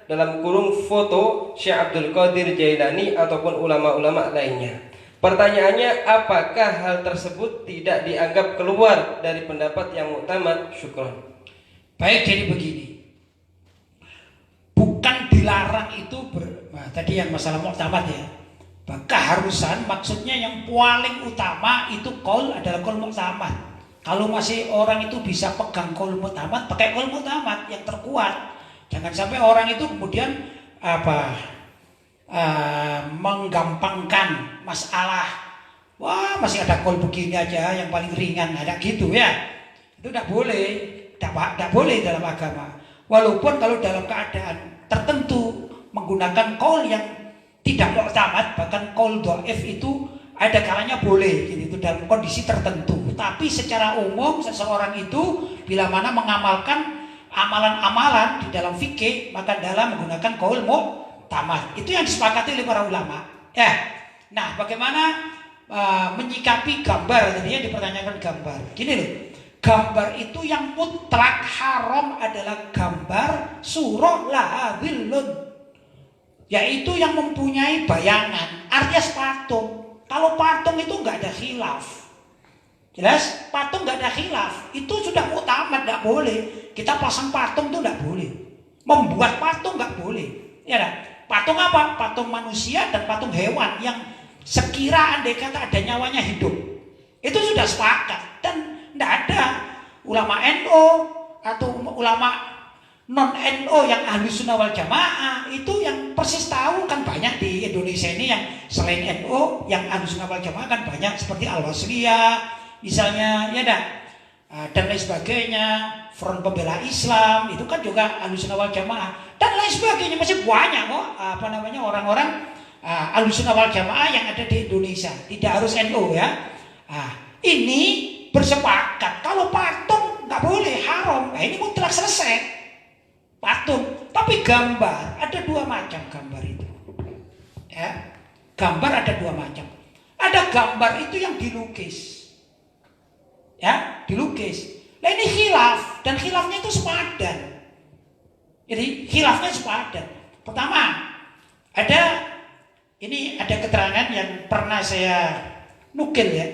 dalam kurung foto Syekh Abdul Qadir Jailani ataupun ulama-ulama lainnya. Pertanyaannya, apakah hal tersebut tidak dianggap keluar dari pendapat yang muktamad? Syukron. Baik, jadi begini. Bukan dilarang itu tadi yang masalah muktamad ya. Keharusan maksudnya yang paling utama itu qaul adalah qaul muktamad. Kalau masih orang itu bisa pegang qaul muktamad, pakai qaul muktamad yang terkuat. Jangan sampai orang itu kemudian menggampangkan masalah. Wah, masih ada qaul begini aja yang paling ringan, ada gitu ya. Itu tidak boleh, tidak boleh dalam agama. Walaupun kalau dalam keadaan tertentu menggunakan qaul yang tidak muktamad, bahkan qaul dhaif itu ada kalanya boleh, gitu, dalam kondisi tertentu. Tapi secara umum seseorang itu bila mana mengamalkan amalan-amalan di dalam fikih, maka dalam menggunakan qaul muktamad. Itu yang disepakati oleh para ulama. Ya. Nah, bagaimana menyikapi gambar? Tadinya dipertanyakan gambar. Gini loh. Gambar itu yang mutlak haram adalah gambar surah laha dhillun, yaitu yang mempunyai bayangan, artinya patung. Kalau patung itu nggak ada khilaf, jelas patung nggak ada khilaf, itu sudah muktamad, nggak boleh. Kita pasang patung itu nggak boleh, membuat patung nggak boleh. Ya, nah? Patung apa? Patung manusia dan patung hewan yang sekira andai kata ada nyawanya hidup, itu sudah sepakat. Dan tidak ada ulama NO atau ulama non NO yang ahli sunnah wal jamaah itu yang persis tahu kan banyak di Indonesia ini yang selain NO yang ahli sunnah wal jamaah kan banyak seperti Al-Wasriyah misalnya ya dan lain sebagainya, Front Pembela Islam itu kan juga ahli sunnah wal jamaah dan lain sebagainya, masih banyak kok orang-orang ahli sunnah wal jamaah yang ada di Indonesia, tidak harus NO ya. Ini bersepakat kalau patung nggak boleh, haram. Nah, ini mutlak selesai. Patung, tapi gambar ada 2 macam gambar itu. Ya, gambar ada 2 macam. Ada gambar itu yang dilukis, ya, dilukis. Nah ini khilaf dan khilafnya itu sepadan. Jadi khilafnya sepadan. Pertama, ada keterangan yang pernah saya nukil ya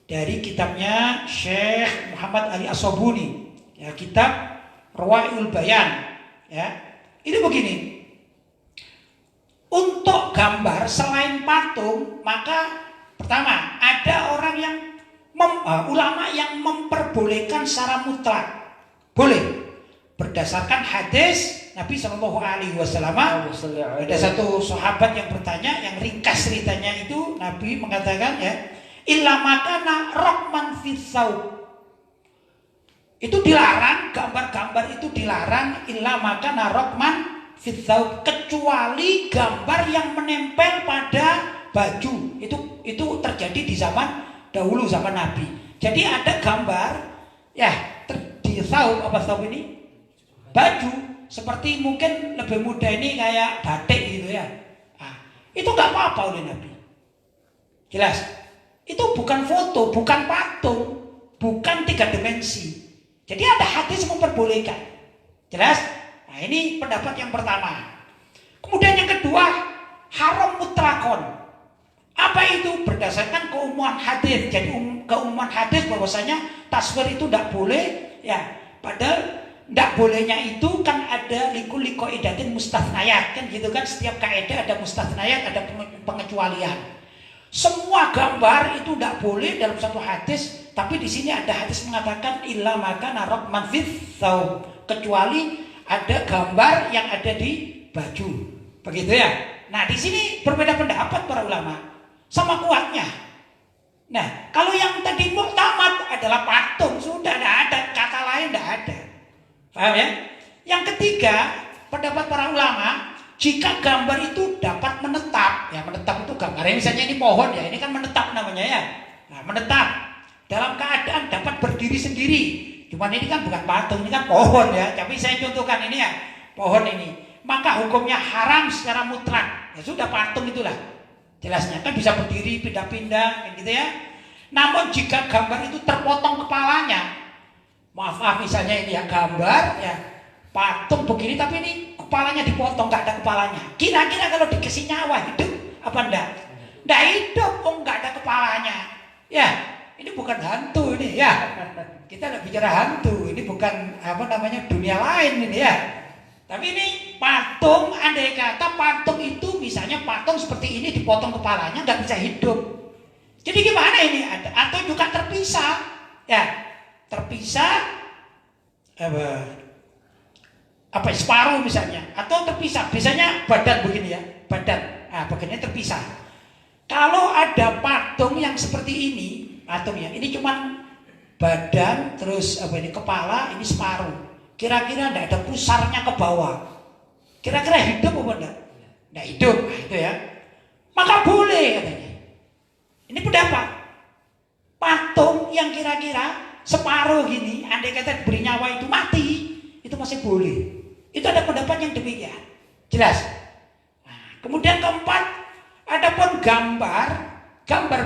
dari kitabnya Syekh Muhammad Ali As-Sabuni, ya, kitab Rawa'iul Bayan. Ya, ini begini. Untuk gambar selain patung, maka pertama ada orang yang ulama yang memperbolehkan secara mutlak, boleh berdasarkan hadis Nabi Shallallahu Alaihi Wasallam. Ada satu sahabat yang bertanya, yang ringkas ceritanya itu Nabi mengatakan ya, illa makana rokman fisau. Itu dilarang, gambar-gambar itu dilarang illa maka narokman fitzaub, kecuali gambar yang menempel pada baju. Itu terjadi di zaman dahulu, zaman Nabi. Jadi ada gambar ya di tsaub, apa tsaub ini? Baju, seperti mungkin lebih mudah ini kayak batik gitu ya. Itu nggak apa-apa oleh Nabi. Jelas. Itu bukan foto, bukan patung, bukan 3 dimensi. Jadi ada hadis memperbolehkan. Jelas? Nah ini pendapat yang pertama. Kemudian yang kedua, haram mutlakon. Apa itu? Berdasarkan keumuman hadis. Jadi keumuman hadis bahwasanya taswir itu tidak boleh. Ya, padahal tidak bolehnya itu kan ada likul qaidatin mustathnayat kan gitu kan. Setiap kaidah ada mustathnayat, ada pengecualian. Semua gambar itu tidak boleh dalam satu hadis, tapi di sini ada hadis mengatakan illa maka narok manfith tsaub, kecuali ada gambar yang ada di baju, begitu ya. Nah di sini berbeda pendapat para ulama, sama kuatnya. Nah kalau yang tadi muktamad adalah patung, sudah tidak ada kata lain Paham ya? Yang ketiga, pendapat para ulama, jika gambar itu dapat menetap, ya menetap itu gambarnya misalnya ini pohon ya, ini kan menetap namanya ya. Nah, menetap dalam keadaan dapat berdiri sendiri. Cuman ini kan bukan patung, ini kan pohon ya. Tapi saya contohkan ini ya, pohon ini. Maka hukumnya haram secara mutlak. Ya sudah patung itulah. Jelasnya kan bisa berdiri, pindah-pindah, gitu ya. Namun jika gambar itu terpotong kepalanya, maaf misalnya ini ya gambar ya patung begini tapi ini kepalanya dipotong, nggak ada kepalanya. Kira-kira kalau dikasih nyawa hidup apa enggak? Enggak hidup, nggak ada kepalanya. Ya, ini bukan hantu ini ya. Kita nggak bicara hantu, ini bukan apa namanya dunia lain ini ya. Tapi ini patung, andai kata patung itu misalnya patung seperti ini dipotong kepalanya nggak bisa hidup. Jadi gimana ini? Atau juga terpisah, ya terpisah apa separuh misalnya, atau terpisah. Biasanya badan begini ya, badan, bagiannya terpisah. Kalau ada patung yang seperti ini, patung ya, ini cuman badan, terus apa ini kepala, ini separuh. Kira-kira tidak ada pusarnya ke bawah. Kira-kira hidup apa enggak? Tidak hidup, itu ya. Maka boleh katanya. Ini pendapat. Patung yang kira-kira separuh gini, andai kata diberi nyawa itu mati, itu masih boleh. Itu ada pendapat yang demikian. Jelas? Nah, kemudian keempat, adapun gambar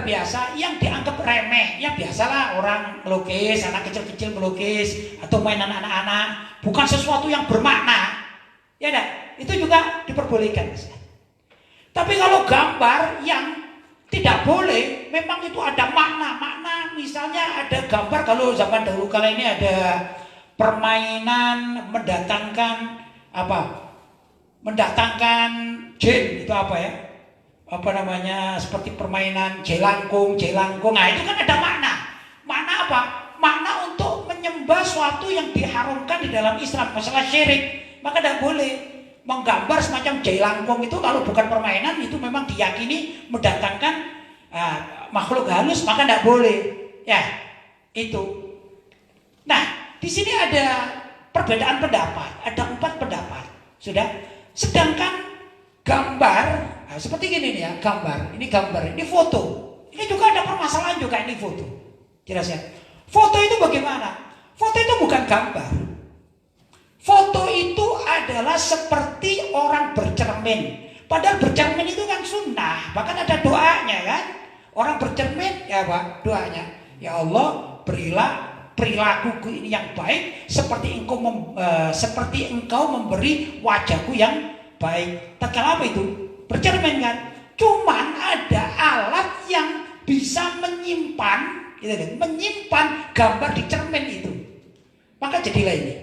biasa yang dianggap remeh, ya biasalah orang melukis, anak kecil-kecil melukis atau mainan anak-anak, bukan sesuatu yang bermakna, ya enggak? Itu juga diperbolehkan. Tapi kalau gambar yang tidak boleh, memang itu ada makna, misalnya ada gambar kalau zaman dahulu kala ini ada permainan mendatangkan apa? Mendatangkan jin, itu apa ya? Apa namanya, seperti permainan jelangkung. Nah itu kan ada makna apa? Makna untuk menyembah suatu yang diharamkan di dalam Islam, masalah syirik. Maka tidak boleh menggambar semacam jelangkung itu kalau bukan permainan, itu memang diyakini mendatangkan makhluk halus, maka tidak boleh ya itu. Nah di sini ada perbedaan pendapat, ada 4 pendapat sudah. Sedangkan gambar seperti gini nih ya, ini foto. Ini juga ada permasalahan juga, ini foto. Jelas ya? Foto itu bagaimana? Foto itu bukan gambar. Foto itu adalah seperti orang bercermin. Padahal bercermin itu kan sunnah, bahkan ada doanya kan. Orang bercermin ya Pak, doanya. Ya Allah, berilah perilakuku ini yang baik seperti engkau memberi wajahku yang baik. Tatkala apa itu? Bercermin kan. Cuman ada alat yang bisa menyimpan, gitu kan, menyimpan gambar di cermin itu. Maka jadilah ini.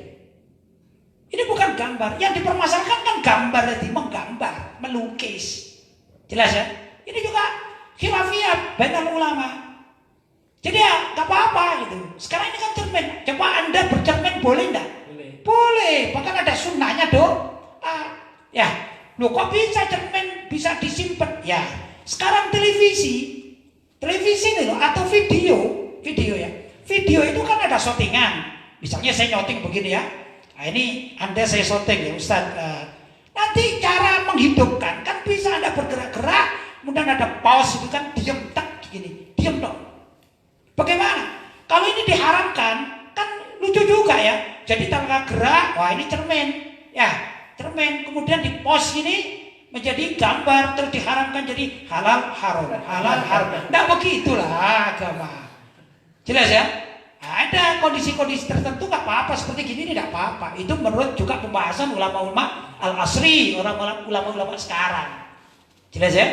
Ini bukan gambar. Yang dipermasalahkan kan gambar tadi, menggambar, melukis. Jelas ya? Ini juga khilafiyah bainal ulama. Jadi ya nggak apa-apa gitu. Sekarang ini kan cermin. Coba Anda bercermin boleh enggak? Boleh. Bahkan ada sunnahnya ya. Loh kok bisa cermin bisa disimpan? Ya. Sekarang televisi ini loh, atau video ya. Video itu kan ada shootingan. Misalnya saya nyotting begini ya. Nah ini Anda saya shooting ya Ustaz. Nanti cara menghidupkan kan bisa Anda bergerak-gerak, kemudian ada pause itu kan diam tak gini, diam dong. Bagaimana? Kalau ini diharamkan, kan lucu juga ya. Jadi tanpa gerak, wah ini cermin, ya cermin. Kemudian di pause ini menjadi gambar, terus diharamkan jadi halal haram. Nggak begitulah agama. Jelas ya? Ada kondisi-kondisi tertentu nggak apa-apa seperti gini tidak apa-apa. Itu menurut juga pembahasan ulama-ulama al-asri, orang ulama-ulama sekarang. Jelas ya?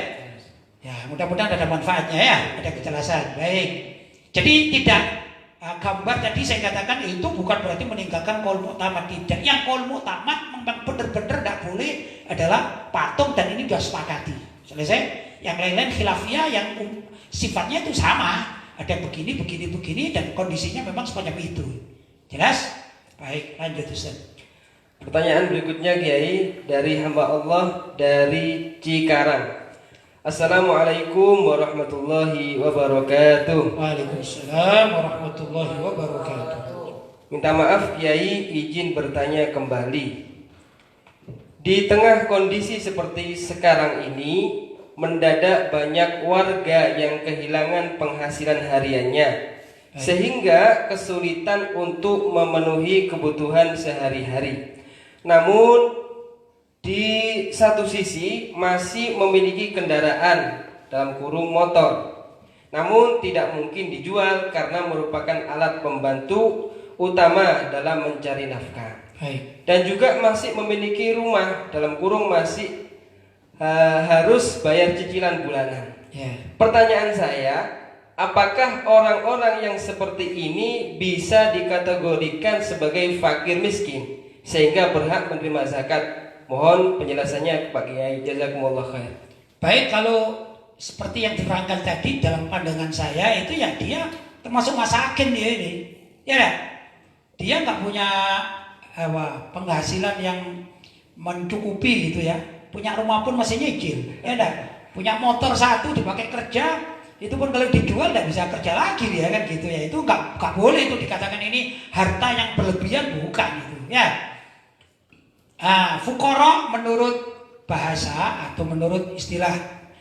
Ya mudah-mudahan ada manfaatnya ya, ada kejelasan. Baik. Jadi tidak gambar tadi saya katakan itu bukan berarti meninggalkan qaul mu'tamad, tidak. Yang qaul mu'tamad memang benar-benar tidak boleh adalah patung, dan ini sudah sepakati. Selesai. Yang lain-lain khilafiyah yang sifatnya itu sama. Ada begini, dan kondisinya memang semacam itu. Jelas? Baik, lanjut Ustaz. Pertanyaan berikutnya Kiai dari hamba Allah dari Cikarang. Assalamualaikum warahmatullahi wabarakatuh. Waalaikumsalam warahmatullahi wabarakatuh. Minta maaf Kiai, izin bertanya kembali. Di tengah kondisi seperti sekarang ini, mendadak banyak warga yang kehilangan penghasilan hariannya, sehingga kesulitan untuk memenuhi kebutuhan sehari-hari. Namun di satu sisi masih memiliki kendaraan dalam kurung motor, namun tidak mungkin dijual karena merupakan alat pembantu utama dalam mencari nafkah. Baik. Dan juga masih memiliki rumah dalam kurung masih harus bayar cicilan bulanan. Ya. Pertanyaan saya, apakah orang-orang yang seperti ini bisa dikategorikan sebagai fakir miskin sehingga berhak menerima zakat? Mohon penjelasannya Pak Kiai. Jazakumullah khair. Baik, kalau seperti yang diterangkan tadi dalam pandangan saya itu ya dia termasuk masakin dia ini. Ya enggak? Dia nggak punya penghasilan yang mencukupi gitu ya. Punya rumah pun masih nyicil, ya enggak? Punya motor satu dipakai kerja, itu pun kalau dijual nggak bisa kerja lagi dia kan gitu ya. Itu nggak boleh itu dikatakan ini harta yang berlebihan, bukan itu ya. Fuqara menurut bahasa atau menurut istilah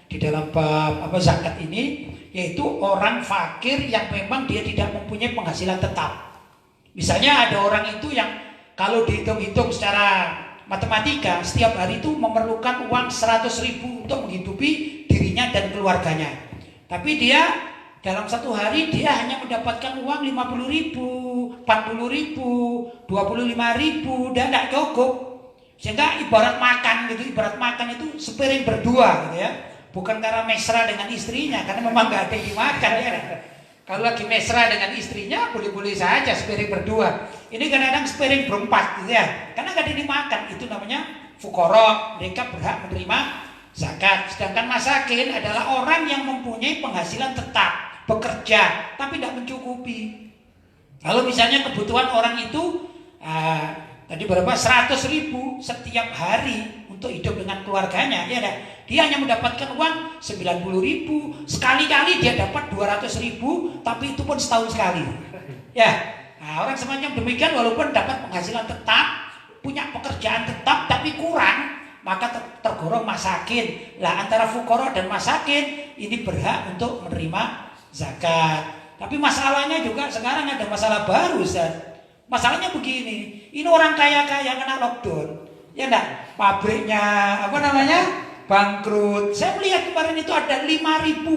di dalam bab zakat ini yaitu orang fakir yang memang dia tidak mempunyai penghasilan tetap. Misalnya ada orang itu yang kalau dihitung-hitung secara matematika setiap hari itu memerlukan uang 100.000 untuk menghidupi dirinya dan keluarganya. Tapi dia dalam satu hari dia hanya mendapatkan uang 50.000, 40.000, 25.000 dan tidak cukup. Sehingga ibarat makan gitu, ibarat makan itu sepiring berdua gitu ya. Bukan karena mesra dengan istrinya, karena memang nggak ada yang dimakan ya. Kalau lagi mesra dengan istrinya boleh-boleh saja sepiring berdua. Ini kadang-kadang sepiring berempat gitu ya. Karena nggak ada yang dimakan. Itu namanya fuqara, mereka berhak menerima zakat. Sedangkan masakin adalah orang yang mempunyai penghasilan tetap, bekerja tapi tidak mencukupi. Kalau misalnya kebutuhan orang itu tadi berapa? 100.000 setiap hari untuk hidup dengan keluarganya, ya enggak? Dia hanya mendapatkan uang 90.000, sekali-kali dia dapat 200.000, tapi itu pun setahun sekali. Ya, orang semacam demikian walaupun dapat penghasilan tetap, punya pekerjaan tetap, tapi kurang, maka tergolong masakin. Lah antara fuqara dan masakin ini berhak untuk menerima zakat. Tapi masalahnya juga sekarang ada masalah baru, Ustaz. Masalahnya begini, ini orang kaya-kaya kena lockdown, ya enggak? Pabriknya bangkrut. Saya melihat kemarin itu ada 5.000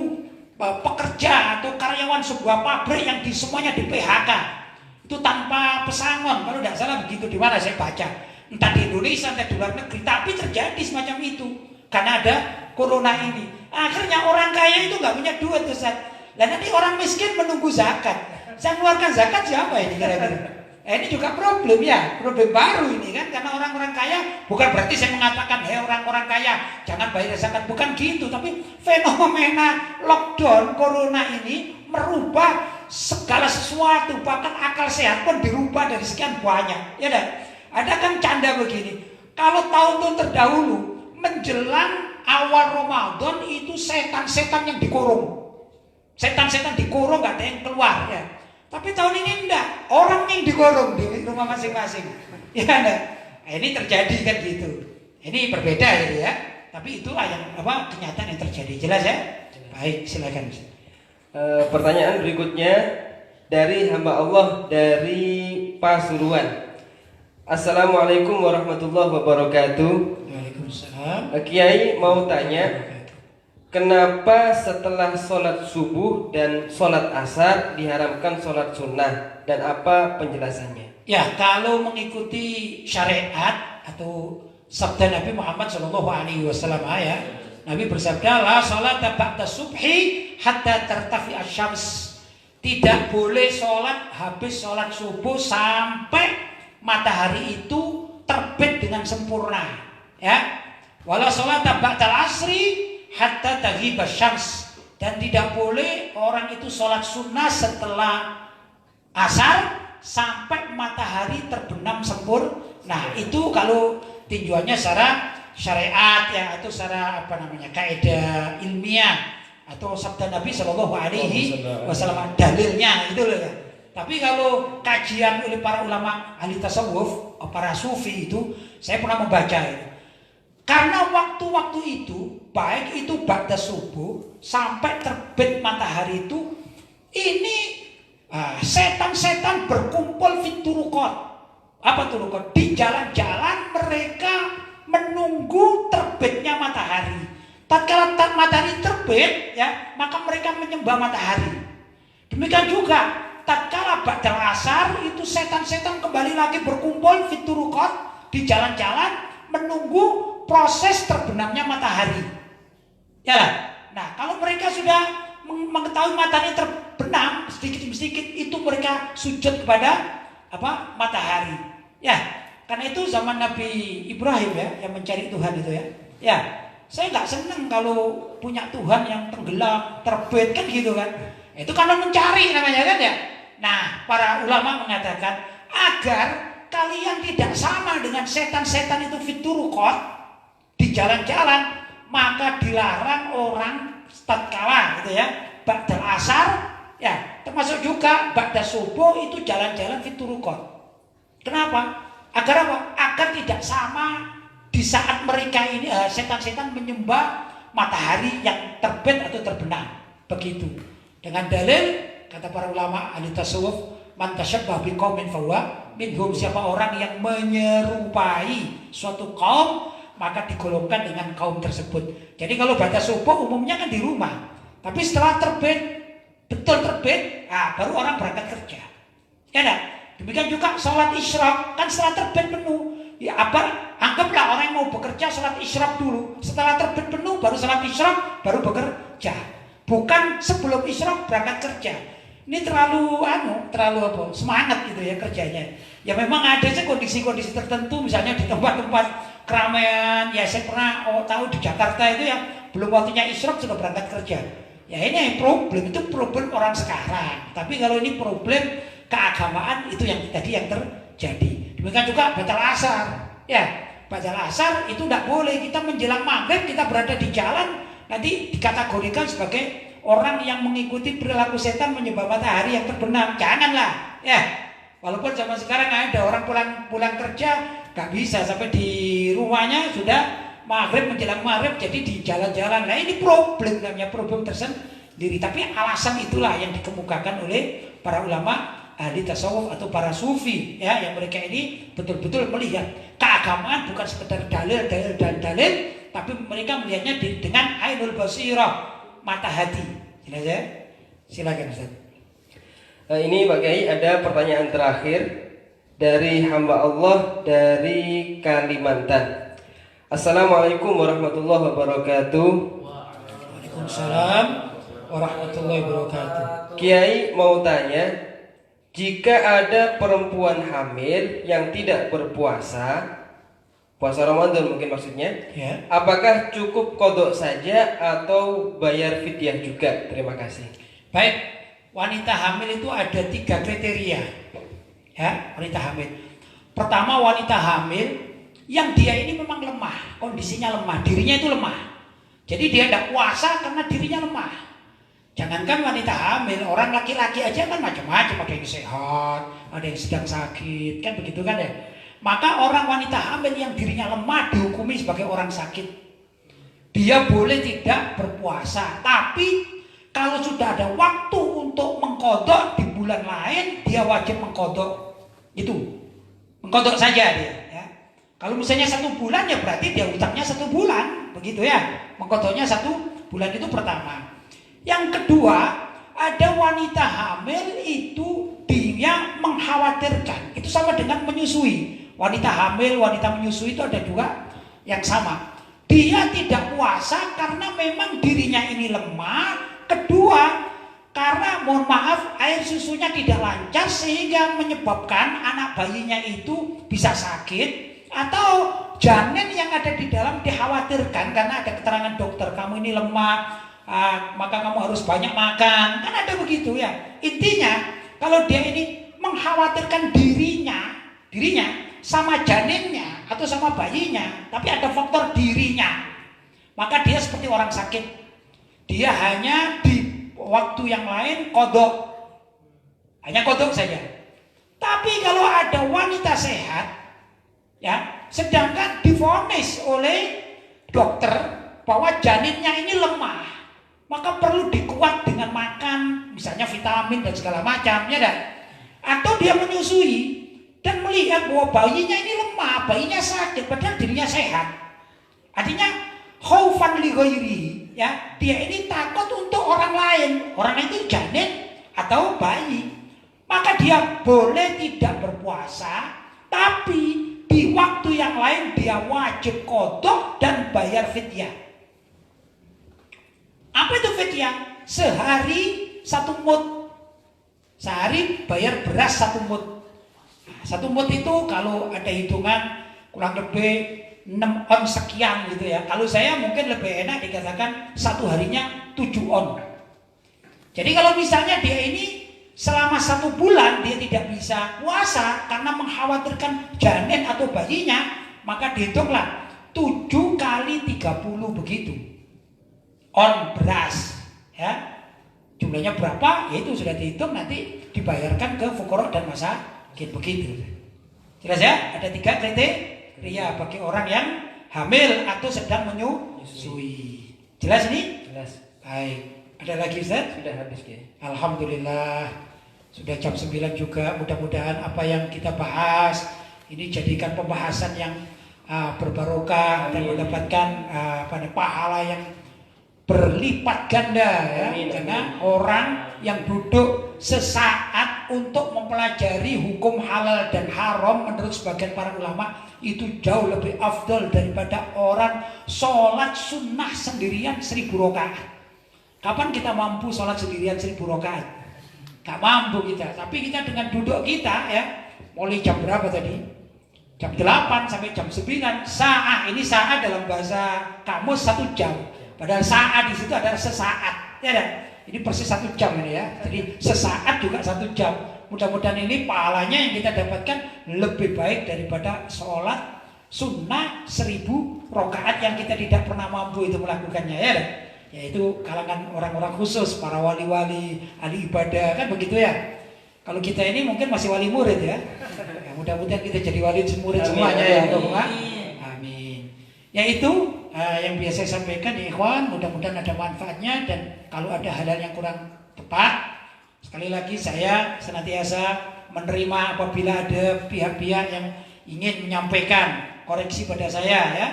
pekerja atau karyawan sebuah pabrik yang semuanya di PHK. Itu tanpa pesangon, kalau tidak salah begitu. Di mana saya baca, entah di Indonesia entah di luar negeri, tapi terjadi semacam itu karena ada corona ini. Akhirnya orang kaya itu nggak punya duit, Ustaz. Dan nanti orang miskin menunggu zakat. Saya keluarkan zakat siapa ini kira-kira? Ini juga problem ya, problem baru ini kan, karena orang-orang kaya, bukan berarti saya mengatakan orang-orang kaya jangan bayar zakat, bukan gitu, tapi fenomena lockdown corona ini merubah segala sesuatu, bahkan akal sehat pun dirubah dari sekian banyak. Ya dah, ada kan canda begini, kalau tahun-tahun terdahulu menjelang awal Ramadan itu setan-setan yang dikurung, setan-setan dikurung, gak ada yang keluar ya. Tapi tahun ini enggak, orang yang dikurung di rumah masing-masing. Ya enggak? Ini terjadi kan gitu. Ini berbeda gitu ya. Tapi itulah yang kenyataan yang terjadi. Jelas ya? Baik, silakan. Pertanyaan berikutnya dari hamba Allah dari Pasuruan. Assalamualaikum warahmatullahi wabarakatuh. Waalaikumsalam. Kiai mau tanya, kenapa setelah sholat subuh dan sholat asar diharamkan sholat sunnah, dan apa penjelasannya? Ya, kalau mengikuti syariat atau sabda Nabi Muhammad SAW ya, Nabi bersabda, la sholata ba'da subhi hatta tartafi asyams. Tidak boleh sholat habis sholat subuh sampai matahari itu terbit dengan sempurna. Ya, wala sholata ba'dal asri hatta taghibas syams, dan tidak boleh orang itu sholat sunnah setelah asar sampai matahari terbenam sempurna. Nah itu kalau tinjauannya secara syariat ya, atau secara kaidah ilmiah atau sabda Nabi Shallallahu Alaihi Wasallam, dalilnya itu loh ya. Tapi kalau kajian oleh para ulama ahli tasawuf, para sufi itu, saya pernah membaca itu. Karena waktu-waktu itu, baik itu ba'da subuh sampai terbit matahari itu, ini setan-setan berkumpul fit turuqat. Apa turuqat? Di jalan-jalan mereka menunggu terbitnya matahari. Tatkala matahari terbit, ya, maka mereka menyembah matahari. Demikian juga tatkala ba'dal asar itu setan-setan kembali lagi berkumpul fit turuqat di jalan-jalan menunggu proses terbenamnya matahari. Ya. Nah, kalau mereka sudah mengetahui matahari terbenam sedikit demi sedikit, itu mereka sujud kepada matahari. Ya, karena itu zaman Nabi Ibrahim ya yang mencari Tuhan itu ya. Ya, saya nggak seneng kalau punya Tuhan yang tenggelam, terbit kan gitu kan. Itu karena mencari namanya kan ya. Nah, para ulama mengatakan agar kalian tidak sama dengan setan-setan itu fituruqat di jalan-jalan, maka dilarang orang tatkala gitu ya ba'dal asar ya, termasuk juga ba'da subuh itu jalan-jalan fituruqat. Kenapa? Agar apa? Agar tidak sama di saat mereka ini setan-setan menyembah matahari yang terbit atau terbenam. Begitu. Dengan dalil kata para ulama ahli tasawuf, man tasyabbah biqaumin fahuwa minhum, siapa orang yang menyerupai suatu kaum maka digolongkan dengan kaum tersebut. Jadi kalau ba'da subuh umumnya kan di rumah. Tapi setelah terbit, betul terbit, baru orang berangkat kerja. Ya enggak? Demikian juga sholat isyraq, kan setelah terbit penuh. Ya anggaplah orang yang mau bekerja sholat isyraq dulu. Setelah terbit penuh baru sholat isyraq, baru bekerja. Bukan sebelum isyraq berangkat kerja. Ini terlalu semangat gitu ya kerjanya. Ya memang ada sih kondisi-kondisi tertentu, misalnya di tempat-tempat keramaian. Ya saya pernah tahu di Jakarta itu ya belum waktunya isyraq sudah berangkat kerja. Ya ini problem, itu problem orang sekarang. Tapi kalau ini problem keagamaan, itu yang tadi yang terjadi. Demikian juga ba'dal asar. Ya, ba'dal asar itu tidak boleh kita menjelang maghrib kita berada di jalan nanti dikategorikan sebagai orang yang mengikuti perilaku setan menyembah matahari yang terbenam. Janganlah. Ya, walaupun zaman sekarang ada orang pulang kerja nggak bisa sampai di rumahnya sudah maghrib menjelang maghrib, jadi di jalan-jalan. Nah ini problem, namanya problem tersendiri. Tapi alasan itulah yang dikemukakan oleh para ulama ahli tasawuf atau para sufi ya, yang mereka ini betul-betul melihat keagamaan bukan sekedar dalil, tapi mereka melihatnya dengan ainul basirah, mata hati. Silakan Ustaz. Ini Pak Kiai, ada pertanyaan terakhir dari hamba Allah dari Kalimantan. Assalamualaikum warahmatullahi wabarakatuh. Waalaikumsalam warahmatullahi wabarakatuh. Kiai mau tanya, jika ada perempuan hamil yang tidak berpuasa, puasa Ramadan mungkin maksudnya, Ya. apakah cukup qodok saja atau bayar fidyah juga? Terima kasih. Baik, wanita hamil itu ada 3 kriteria. Ya, wanita hamil. Pertama, wanita hamil yang dia ini memang lemah, kondisinya lemah, dirinya itu lemah. Jadi dia tidak puasa karena dirinya lemah. Jangankan wanita hamil, orang laki-laki aja kan macam-macam, ada yang sehat, ada yang sedang sakit, kan begitu kan ya. Maka orang wanita hamil yang dirinya lemah dihukumi sebagai orang sakit. Dia boleh tidak berpuasa, tapi kalau sudah ada waktu untuk mengkodok di bulan lain, dia wajib mengkodok itu, mengkodok saja dia. Ya. Kalau misalnya 1 bulan ya berarti dia hutangnya 1 bulan, begitu ya. Mengkodoknya 1 bulan itu pertama. Yang kedua, ada wanita hamil itu dia mengkhawatirkan, itu sama dengan menyusui. Wanita hamil, wanita menyusui itu ada juga yang sama. Dia tidak puasa karena memang dirinya ini lemah. Kedua, karena mohon maaf air susunya tidak lancar sehingga menyebabkan anak bayinya itu bisa sakit, atau janin yang ada di dalam dikhawatirkan karena ada keterangan dokter, kamu ini lemah, maka kamu harus banyak makan, kan ada begitu ya. Intinya kalau dia ini mengkhawatirkan dirinya sama janinnya atau sama bayinya, tapi ada faktor dirinya, maka dia seperti orang sakit. Dia hanya di waktu yang lain kodok. hanya kodok saja. Tapi kalau ada wanita sehat, ya, sedangkan divonis oleh dokter bahwa janinnya ini lemah, maka perlu dikuat dengan makan, misalnya vitamin dan segala macam, ya kan? Atau dia menyusui dan melihat bahwa bayinya ini lemah, bayinya sakit, padahal dirinya sehat. Artinya khaufan li ghairi, ya, dia ini takut untuk orang lain itu janin atau bayi. Maka dia boleh tidak berpuasa, tapi di waktu yang lain dia wajib qadha dan bayar fidyah. Apa itu fidyah? Sehari 1 mud. Sehari bayar beras 1 mud. 1 mud itu kalau ada hitungan kurang lebih 6 on sekian gitu ya. Kalau saya mungkin lebih enak dikatakan 1 harinya 7 on. Jadi kalau misalnya dia ini selama 1 bulan dia tidak bisa puasa karena mengkhawatirkan janin atau bayinya, maka dihitunglah 7 kali 30 begitu on beras, ya. Jumlahnya berapa? Ya itu sudah dihitung, nanti dibayarkan ke fuqara dan masakin begitu. Jelas ya? Ada 3 kriteria bagi orang yang hamil atau sedang menyusui. Jelas ini? Jelas. Baik. Ada lagi Ustaz? Sudah habis ya. Alhamdulillah. Sudah jam 9 juga. Mudah-mudahan apa yang kita bahas ini jadikan pembahasan yang berbarokah dan mendapatkan pahala yang berlipat ganda ya. Karena orang yang duduk sesaat untuk mempelajari hukum halal dan haram menurut sebagian para ulama itu jauh lebih afdal daripada orang sholat sunnah sendirian 1000 rakaat. Kapan kita mampu sholat sendirian 1000 rakaat? Gak mampu kita. Tapi kita dengan duduk kita ya, mulai jam berapa tadi? Jam 8 sampai jam 9. Sa'ah, ini sa'ah dalam bahasa kamus 1 jam. Padahal sa'ah di situ adalah sesaat. Ya kan? Ini persis 1 jam ini ya. Jadi sesaat juga 1 jam. Mudah-mudahan ini pahalanya yang kita dapatkan lebih baik daripada sholat sunnah 1000 rakaat yang kita tidak pernah mampu itu melakukannya ya kan? Yaitu kalangan orang-orang khusus, para wali-wali, ahli ibadah, kan begitu ya. Kalau kita ini mungkin masih wali murid ya. Ya mudah-mudahan kita jadi wali murid semuanya ya. Amin. Yaitu yang biasa saya sampaikan ya ikhwan, mudah-mudahan ada manfaatnya, dan kalau ada hal-hal yang kurang tepat, sekali lagi saya senantiasa menerima apabila ada pihak-pihak yang ingin menyampaikan koreksi pada saya ya.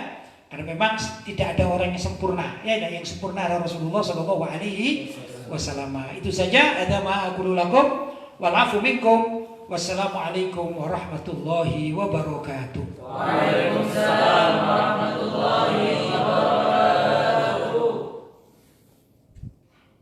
Karena memang tidak ada orang yang sempurna. Ya, yang sempurna adalah Rasulullah sallallahu alaihi wasallam. Itu saja. Ada ma aqulu lakum wal afu minkum. Wassalamualaikum warahmatullahi wabarakatuh. Waalaikumsalam warahmatullahi wabarakatuh.